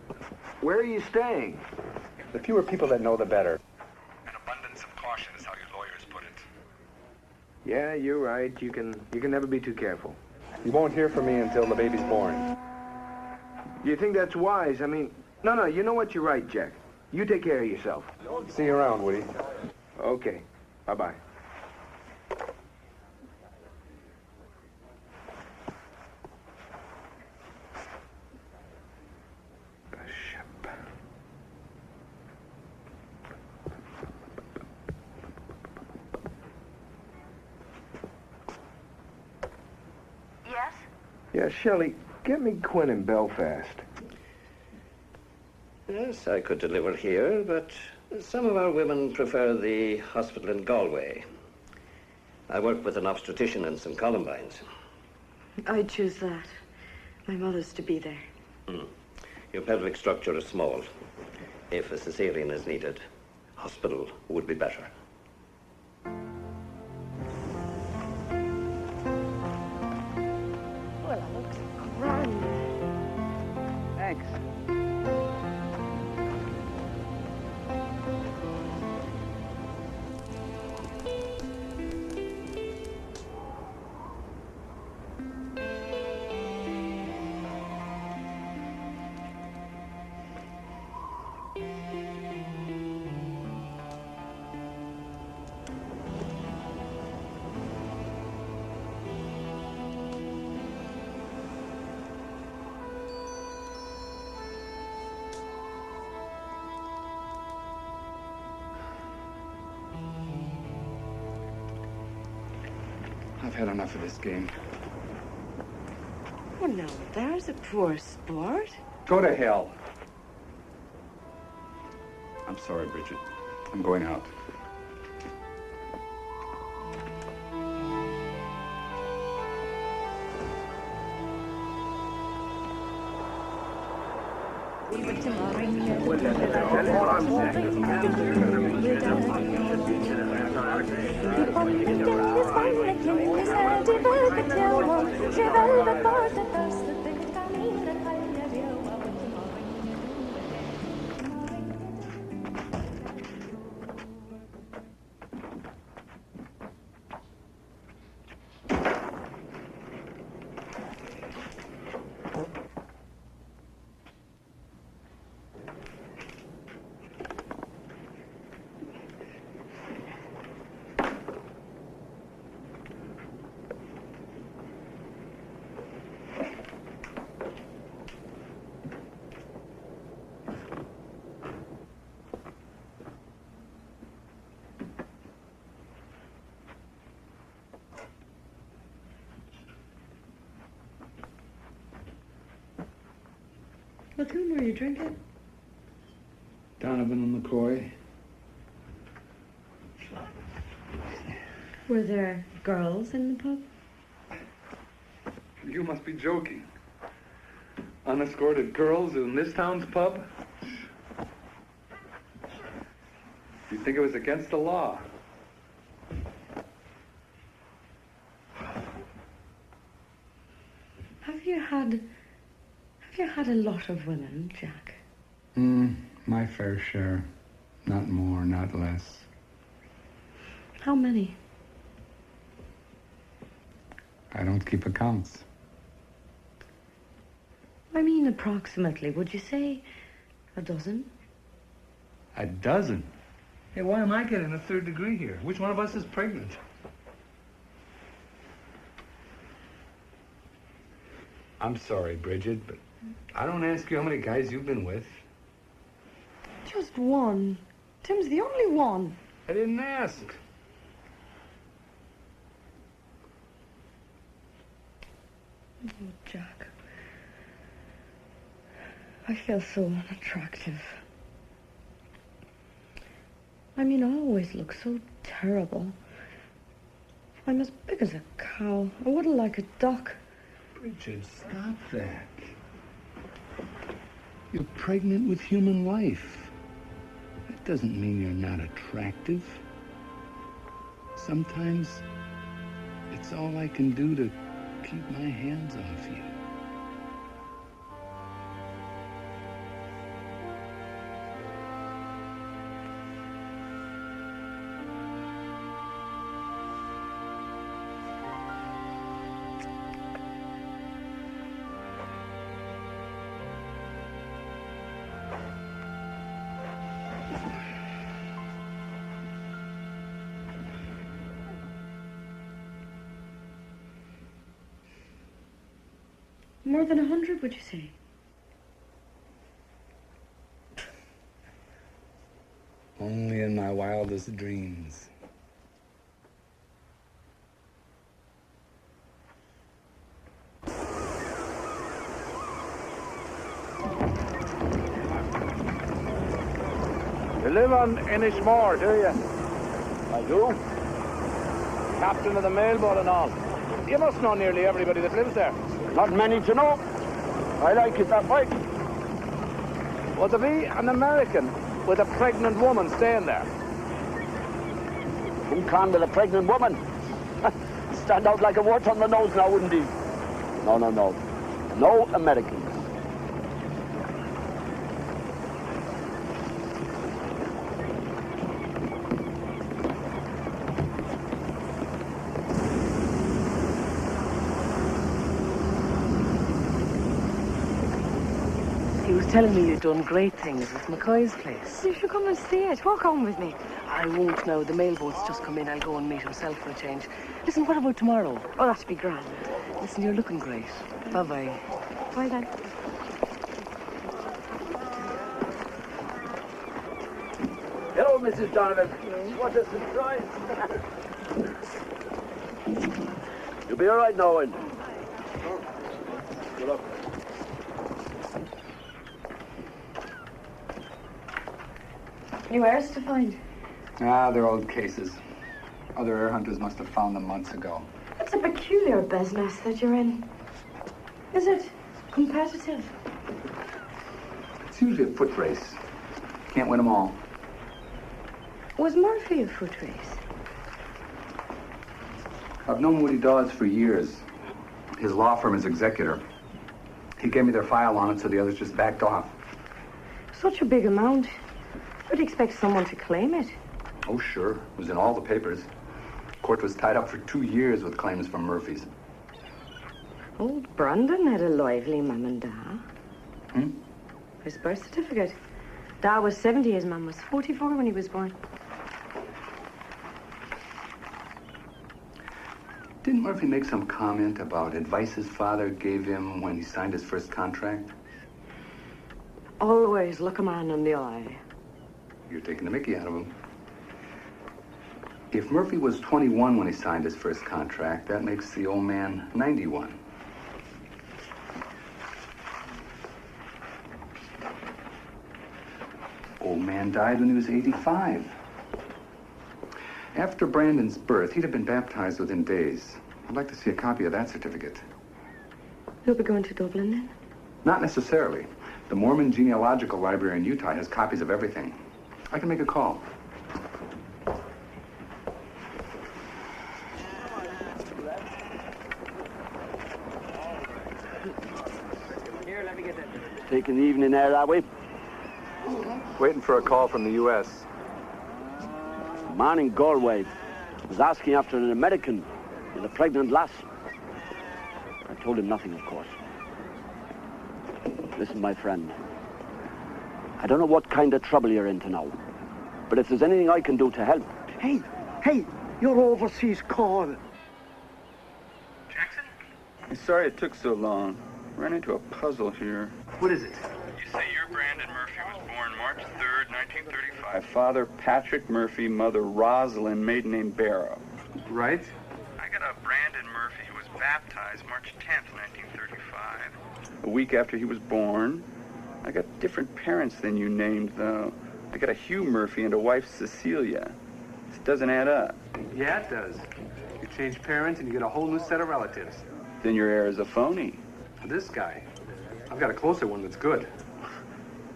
where are you staying? The fewer people that know, the better. An abundance of caution is how your lawyers put it. Yeah, you're right. You can never be too careful. You won't hear from me until the baby's born. You think that's wise? I mean, no, you know what? You're right, Jack. You take care of yourself. See you around, Woody. Okay. Bye-bye. Yes? Yeah, Shelley, get me Quinn in Belfast. Yes, I could deliver here, but some of our women prefer the hospital in Galway. I work with an obstetrician in St. Columbines. I'd choose that. My mother's to be there. Your pelvic structure is small. If a cesarean is needed, hospital would be better. Well, it looks grand. Thanks. I've had enough of this game. Oh, no, there's a poor sport. Go to hell. I'm sorry, Bridget. I'm going out. What tune were you drinking? Donovan and McCoy. Were there girls in the pub? You must be joking. Unescorted girls in this town's pub? You think it was against the law? Have you had a lot of women, Jack? My fair share. Not more, not less. How many? I don't keep accounts. I mean, approximately. Would you say a dozen? A dozen? Hey, why am I getting a third degree here? Which one of us is pregnant? I'm sorry, Bridget, but I don't ask you how many guys you've been with. Just one. Tim's the only one. I didn't ask. Oh, Jack. I feel so unattractive. I mean, I always look so terrible. I'm as big as a cow. I wouldn't like a duck. Bridget, stop that. You're pregnant with human life. That doesn't mean you're not attractive. Sometimes it's all I can do to keep my hands off you. More than 100, would you say? Only in my wildest dreams. You live on Inishmore, do you? I do. Captain of the mailboat and all. You must know nearly everybody that lives there. Not many to know. I like it that way. Well, to be an American with a pregnant woman staying there. Who can with a pregnant woman? Stand out like a wart on the nose now, wouldn't he? No. No Americans. He was telling me you'd done great things with McCoy's place. You should come and see it. Walk on with me. I won't now. The mailboat's just come in. I'll go and meet himself for a change. Listen, what about tomorrow? Oh, that'd be grand. Listen, you're looking great. Bye-bye. Bye, then. Hello, Mrs. Donovan. What a surprise. You'll be all right now, Owen. Good luck. Anywhere else to find? They're old cases. Other air hunters must have found them months ago. It's a peculiar business that you're in. Is it competitive? It's usually a foot race. Can't win them all. Was Murphy a foot race? I've known Woody Dawes for years. His law firm is executor. He gave me their file on it, so the others just backed off. Such a big amount. You'd expect someone to claim it. Oh, sure. It was in all the papers. Court was tied up for 2 years with claims from Murphy's. Old Brandon had a lively mum and dad. Hmm? His birth certificate. Dad was 70, his mum was 44 when he was born. Didn't Murphy make some comment about advice his father gave him when he signed his first contract? Always look a man in the eye. You're taking the mickey out of him. If Murphy was 21 when he signed his first contract, that makes the old man 91. Old man died when he was 85. After Brandon's birth, he'd have been baptized within days. I'd like to see a copy of that certificate. You'll be going to Dublin then? Not necessarily. The Mormon Genealogical Library in Utah has copies of everything. I can make a call. Taking the evening air, are we? Waiting for a call from the U.S. A man in Galway was asking after an American with a pregnant lass. I told him nothing, of course. Listen, my friend. I don't know what kind of trouble you're into now, but if there's anything I can do to help... Hey, your overseas call. Jackson? I'm sorry it took so long. Ran into a puzzle here. What is it? You say your Brandon Murphy was born March 3rd, 1935. Father Patrick Murphy, mother Rosalind, maiden name Barrow. Right. I got a Brandon Murphy who was baptized March 10th, 1935. A week after he was born. I got different parents than you named, though. I got a Hugh Murphy and a wife, Cecilia. This doesn't add up. Yeah, it does. You change parents and you get a whole new set of relatives. Then your heir is a phony. This guy. I've got a closer one that's good.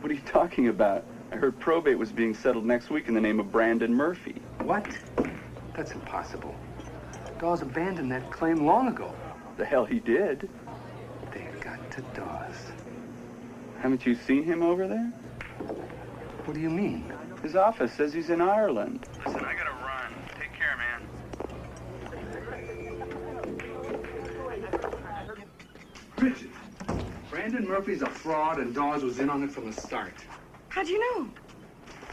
What are you talking about? I heard probate was being settled next week in the name of Brandon Murphy. What? That's impossible. Dawes abandoned that claim long ago. The hell he did. They got to Dawes. Haven't you seen him over there? What do you mean? His office says he's in Ireland. Listen, I gotta run. Take care, man. Bridget, Brandon Murphy's a fraud and Dawes was in on it from the start. How'd you know?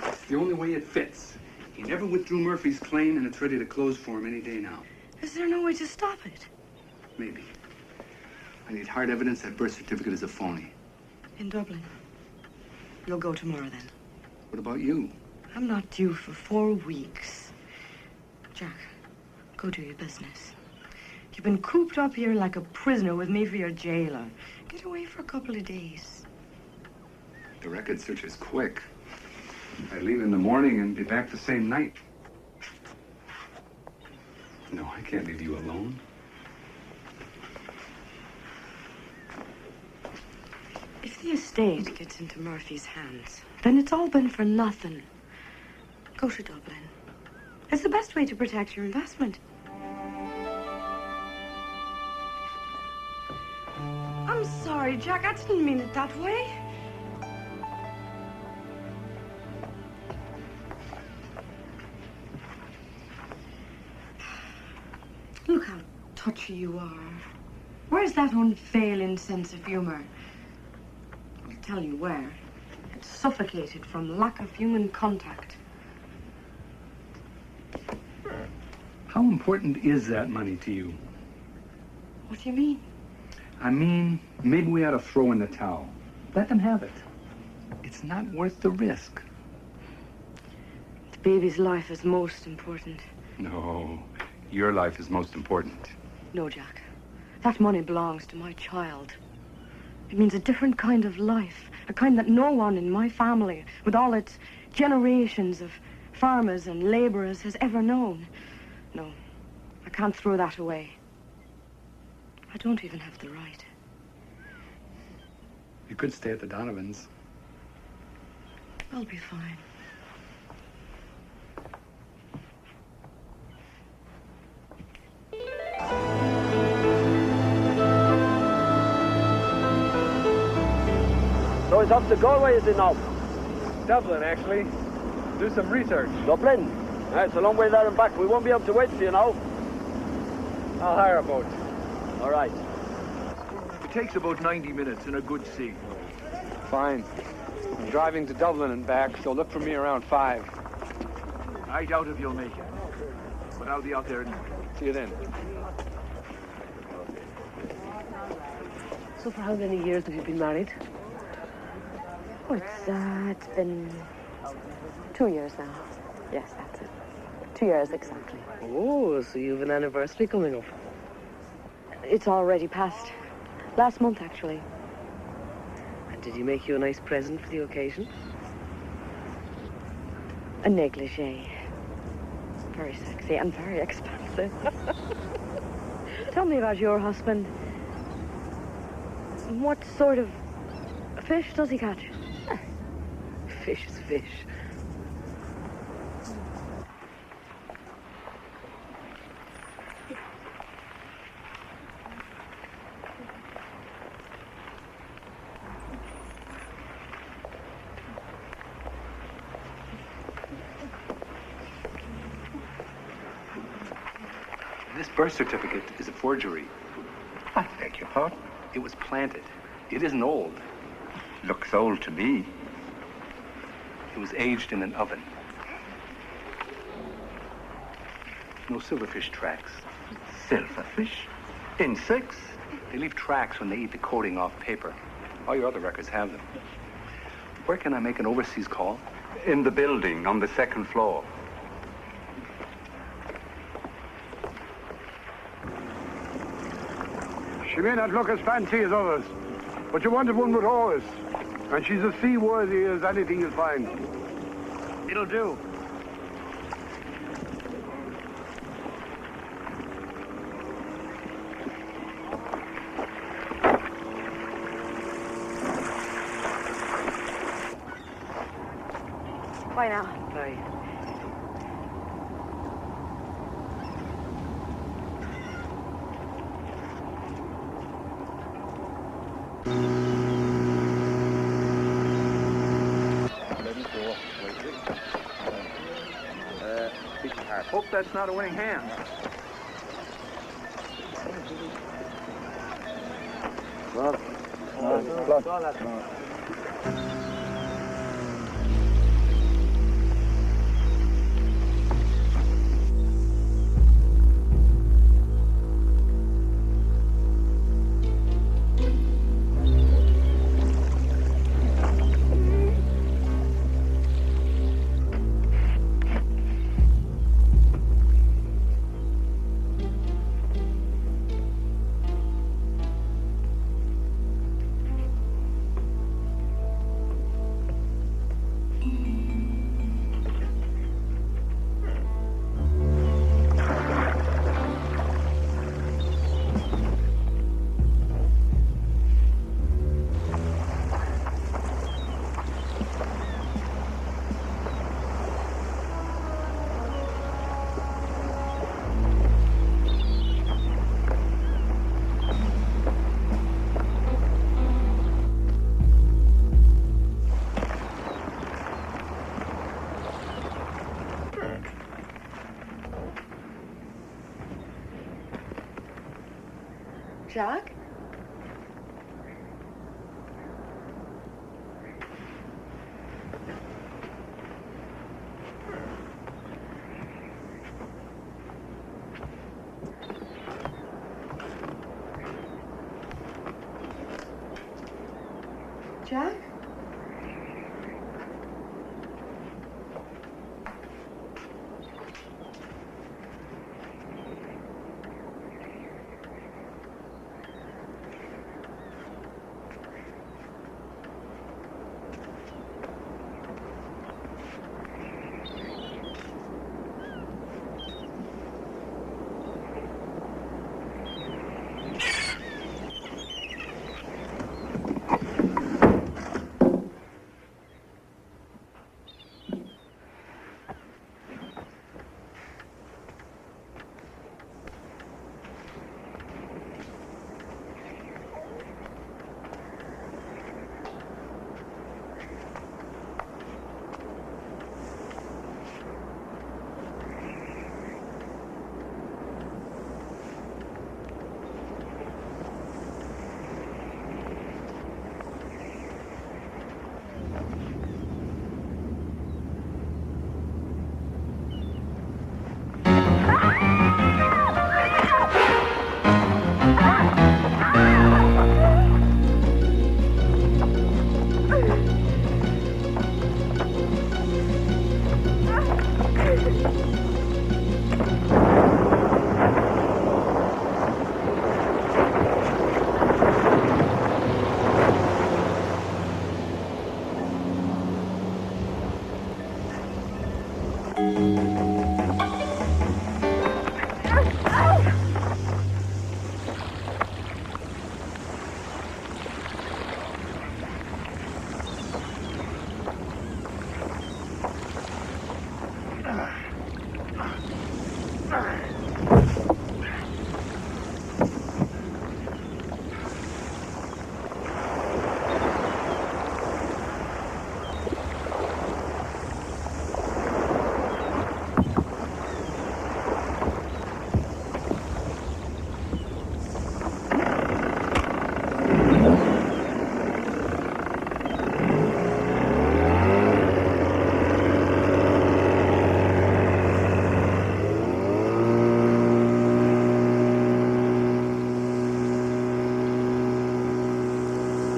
It's the only way it fits. He never withdrew Murphy's claim and it's ready to close for him any day now. Is there no way to stop it? Maybe. I need hard evidence that birth certificate is a phony. In Dublin. You'll go tomorrow then. What about you? I'm not due for 4 weeks. Jack, go do your business. You've been cooped up here like a prisoner with me for your jailer. Get away for a couple of days. The record search is quick. I'd leave in the morning and be back the same night. No, I can't leave you alone. If the estate gets into Murphy's hands, then it's all been for nothing. Go to Dublin. It's the best way to protect your investment. I'm sorry, Jack. I didn't mean it that way. Look how touchy you are. Where's that unfailing sense of humor? I'll tell you where. It's suffocated from lack of human contact. How important is that money to you? What do you mean? I mean, maybe we ought to throw in the towel. Let them have it. It's not worth the risk. The baby's life is most important. No, your life is most important. No, Jack. That money belongs to my child. It means a different kind of life, a kind that no one in my family, with all its generations of farmers and laborers, has ever known. No, I can't throw that away. I don't even have the right. You could stay at the Donovans. I'll be fine. So he's off to Galway, is he now? Dublin, actually. Do some research. Dublin? It's a long way there and back. We won't be able to wait for you now. I'll hire a boat. All right. It takes about 90 minutes in a good sea. Fine. I'm driving to Dublin and back, so look for me around 5. I doubt if you'll make it. But I'll be out there anyway. See you then. So for how many years have you been married? Oh, it's been 2 years now. Yes, that's it. 2 years exactly. Oh, so you have an anniversary coming up. It's already passed. Last month, actually. And did he make you a nice present for the occasion? A negligee. Very sexy and very expensive. Tell me about your husband. What sort of fish does he catch? Fish is fish. This birth certificate is a forgery. I beg your pardon? It was planted. It isn't old. Looks old to me. It was aged in an oven. No silverfish tracks. Silverfish? Insects? They leave tracks when they eat the coating off paper. All your other records have them. Where can I make an overseas call? In the building, on the 2nd floor. She may not look as fancy as others, but you wanted one with oars. And she's as seaworthy as anything you'll find. It'll do. Bye now. Bye. Hope that's not a winning hand. Jack? Jack?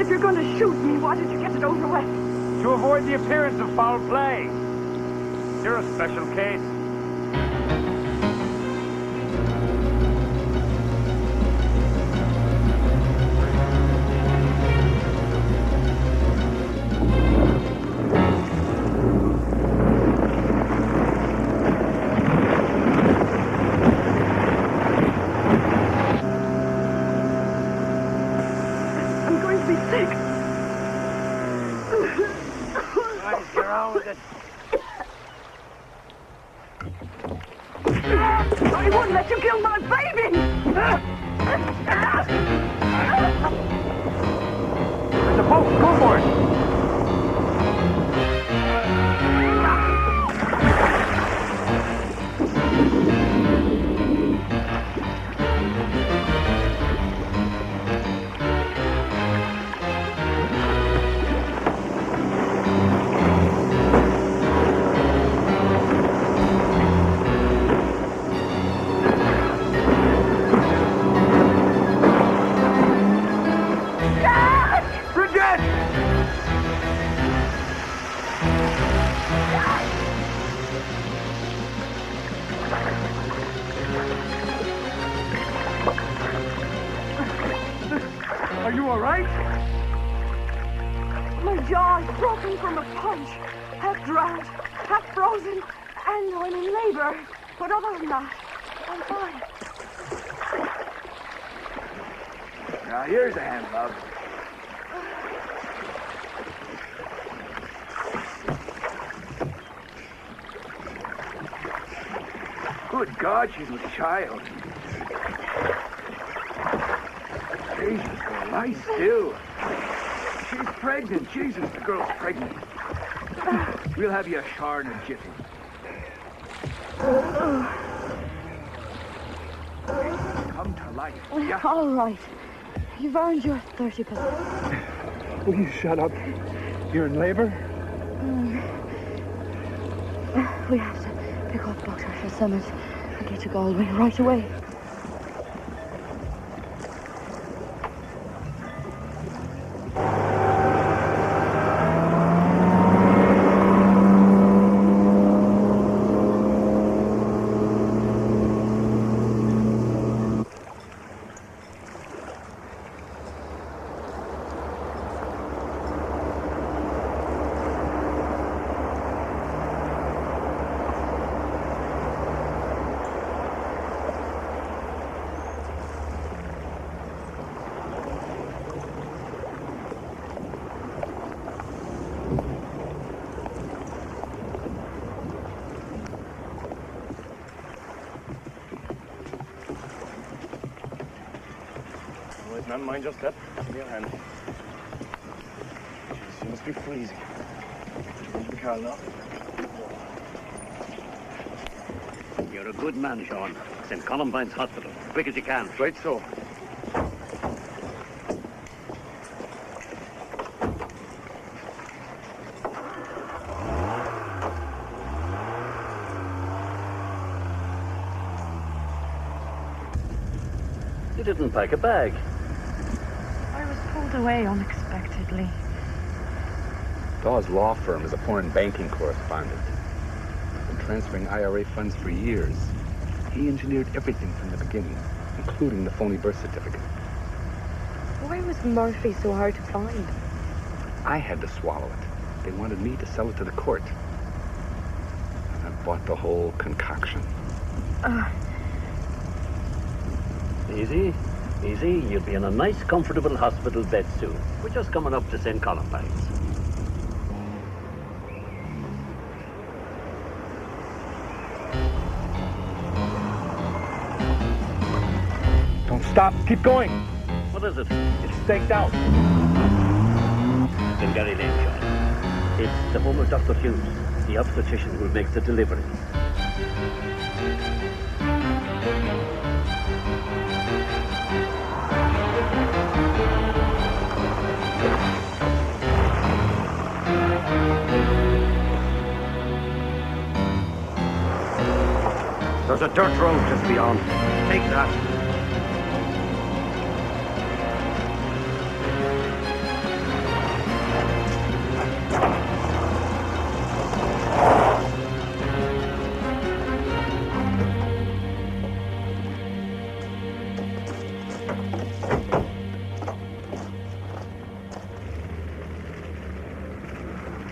If you're going to shoot me, why did you get it over with? To avoid the appearance of foul play. You're a special case. I'm going to be sick. Right, get on with it. I wouldn't let you kill my baby! There's a boat. Go for it. Bridget! Are you all right? My jaw is broken from a punch. Half drowned, half frozen, and I'm in labor. But other than that, I'm fine. Now, here's a hand, love. Good God, she's with child. Jesus, girl, lie still. She's pregnant. Jesus, the girl's pregnant. We'll have you ashore in a jiffy. Come to life, yeah? All right. You've earned your 30%. Will you shut up? You're in labor? We have to pick up Dr. Simmons and get to Galway right away. None, mind your step. Give me your hand. Jeez, you must be freezing. Leave the car now. You're a good man, Sean. St. Columbine's Hospital. Quick as you can. Right so. You didn't pack a bag. I was pulled away unexpectedly. Dawes Law Firm is a foreign banking correspondent. Been transferring IRA funds for years. He engineered everything from the beginning, including the phony birth certificate. Why was Murphy so hard to find? I had to swallow it. They wanted me to sell it to the court. I bought the whole concoction. Easy. Easy. You'll be in a nice, comfortable hospital bed soon. We're just coming up to St. Columbine's. Don't stop. Keep going. What is it? It's staked out. Glengarry Lane, John. It's the home of Dr. Hughes, the obstetrician who makes the delivery. There's a dirt road just beyond. Take that.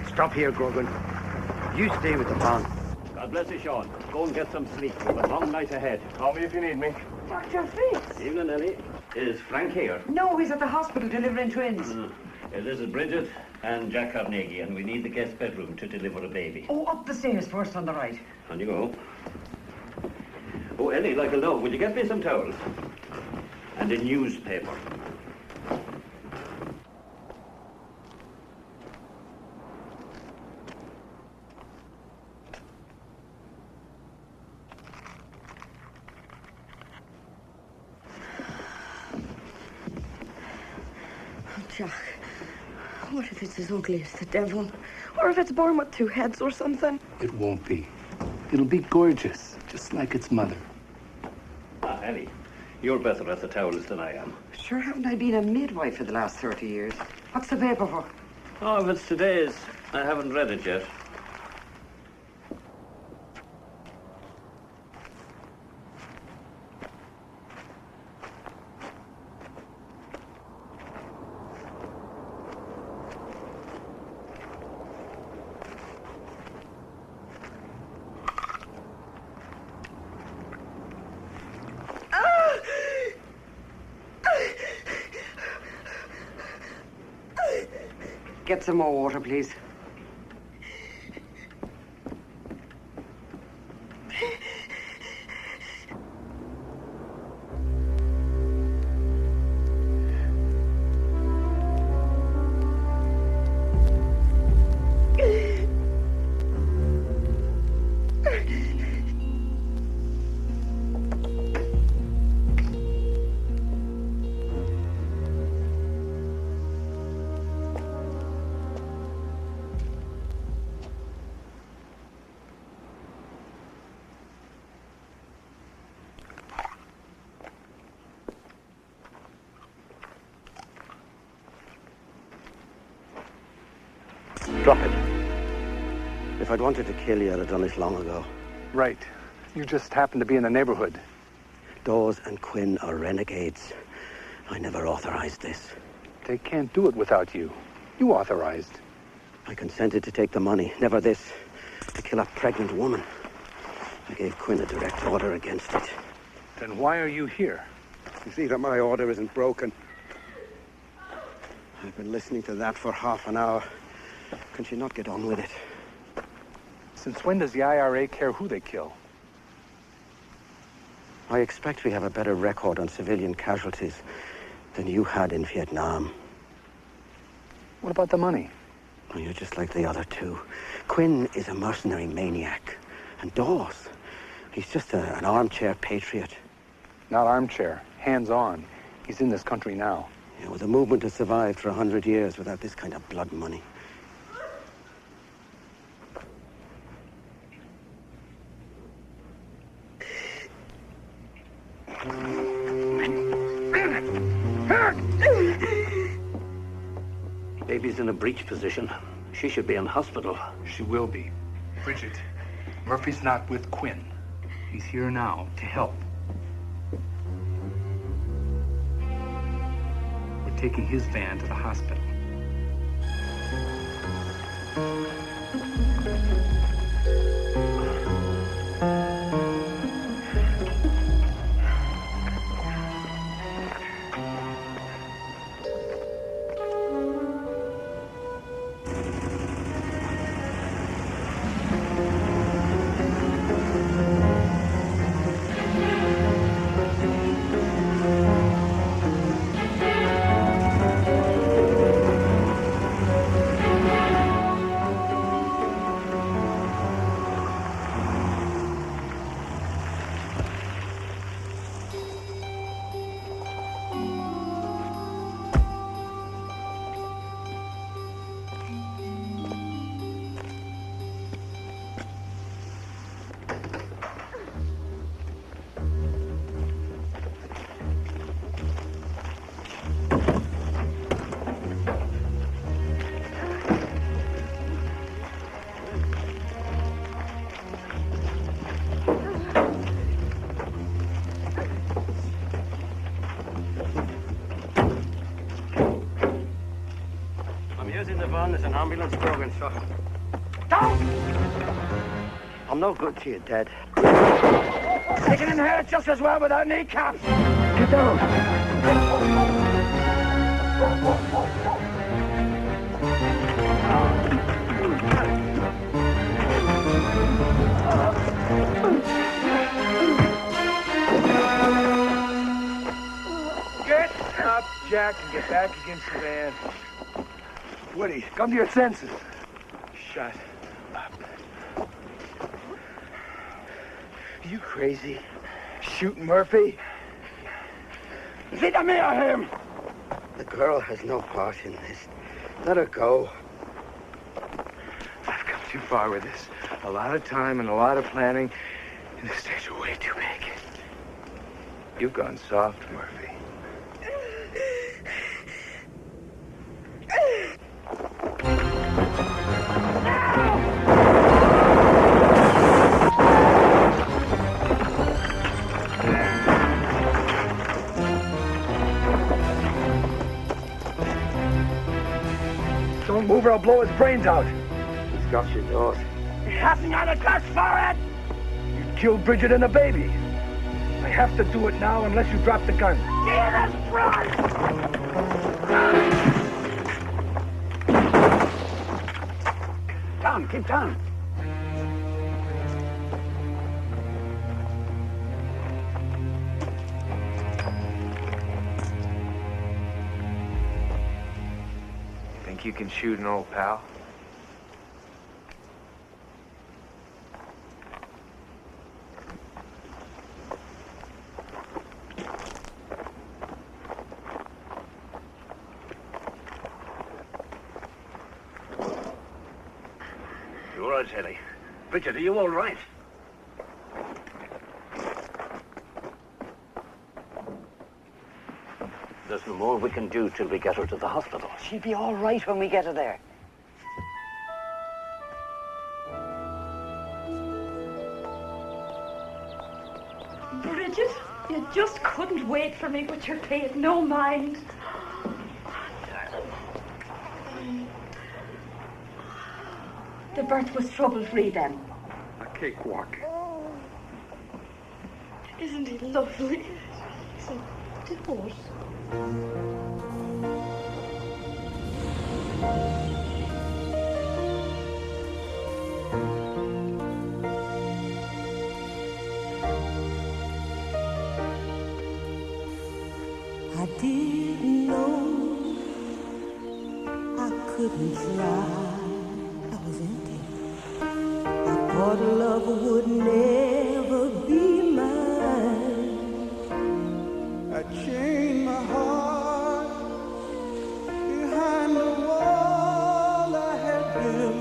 Stop here, Grogan. You stay with the van. God bless you, Sean. Go and get some sleep. We've a long night ahead. Call me if you need me. Dr. Fitz. Evening, Ellie. Is Frank here? No, he's at the hospital delivering twins. This is Bridget and Jack Carnegie, and we need the guest bedroom to deliver a baby. Oh, up the stairs first on the right. On you go. Oh, Ellie, like a love, will you get me some towels? And a newspaper. Jack, what if it's as ugly as the devil? Or if it's born with two heads or something? It won't be. It'll be gorgeous, just like its mother. Ah, Ellie, you're better at the towels than I am. Sure, haven't I been a midwife for the last 30 years? What's the paper for? Oh, if it's today's, I haven't read it yet. Get some more water, please. Drop it. If I'd wanted to kill you, I'd have done this long ago. Right. You just happened to be in the neighborhood. Dawes and Quinn are renegades. I never authorized this. They can't do it without you. You authorized. I consented to take the money, never this. To kill a pregnant woman. I gave Quinn a direct order against it. Then why are you here? You see that my order isn't broken. I've been listening to that for half an hour. Can she not get on with it? Since when does the IRA care who they kill? I expect we have a better record on civilian casualties than you had in Vietnam. What about the money? Oh, you're just like the other two. Quinn is a mercenary maniac. And Dawes, he's just an armchair patriot. Not armchair, hands-on. He's in this country now. Yeah, well, the movement has survived for 100 years without this kind of blood money. Baby's in a breech position. She should be in hospital. She will be. Bridget, Murphy's not with Quinn. He's here now to help. We're taking his van to the hospital. an ambulance broken, sir. Down! I'm no good to you, Dad. They can inherit just as well without kneecaps. Get down. Get up, Jack, and get back against the van. Woody, come to your senses. Shut up. Are you crazy? Shooting Murphy? Is it me or him? The girl has no part in this. Let her go. I've come too far with this. A lot of time and a lot of planning, and the stakes are way too big. You've gone soft, Murphy. Don't move or I'll blow his brains out. He's got your dog. He hasn't got a touch for it! You killed Bridget and the baby. I have to do it now unless you drop the gun. Jesus Christ! Down, keep down. Think you can shoot an old pal? You all right, Eddie? Bridget, are you all right? There's no more we can do till we get her to the hospital. She'll be all right when we get her there. Bridget, you just couldn't wait for me, but you're paid no mind. The birth was trouble-free then. A cakewalk. Isn't he lovely? So, divorce. I didn't know I couldn't try. I was empty. I thought love would never be mine. I chained my heart behind the wall I had built.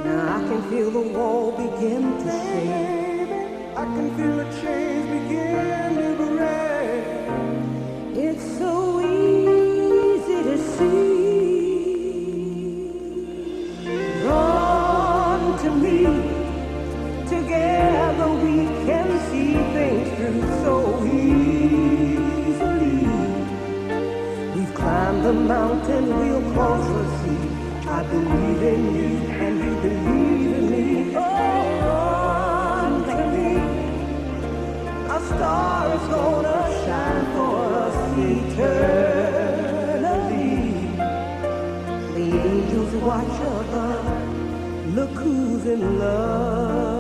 Now I can feel the wall begin to shake. I can feel the chains begin to break. It's so easy to see. Drawn to me, together we can see things through so easily. We've climbed the mountain, we'll cross the sea. I believe in you and you believe in me. Oh, to me, a star is gonna shine for us eternally. The angels watch above, look who's in love.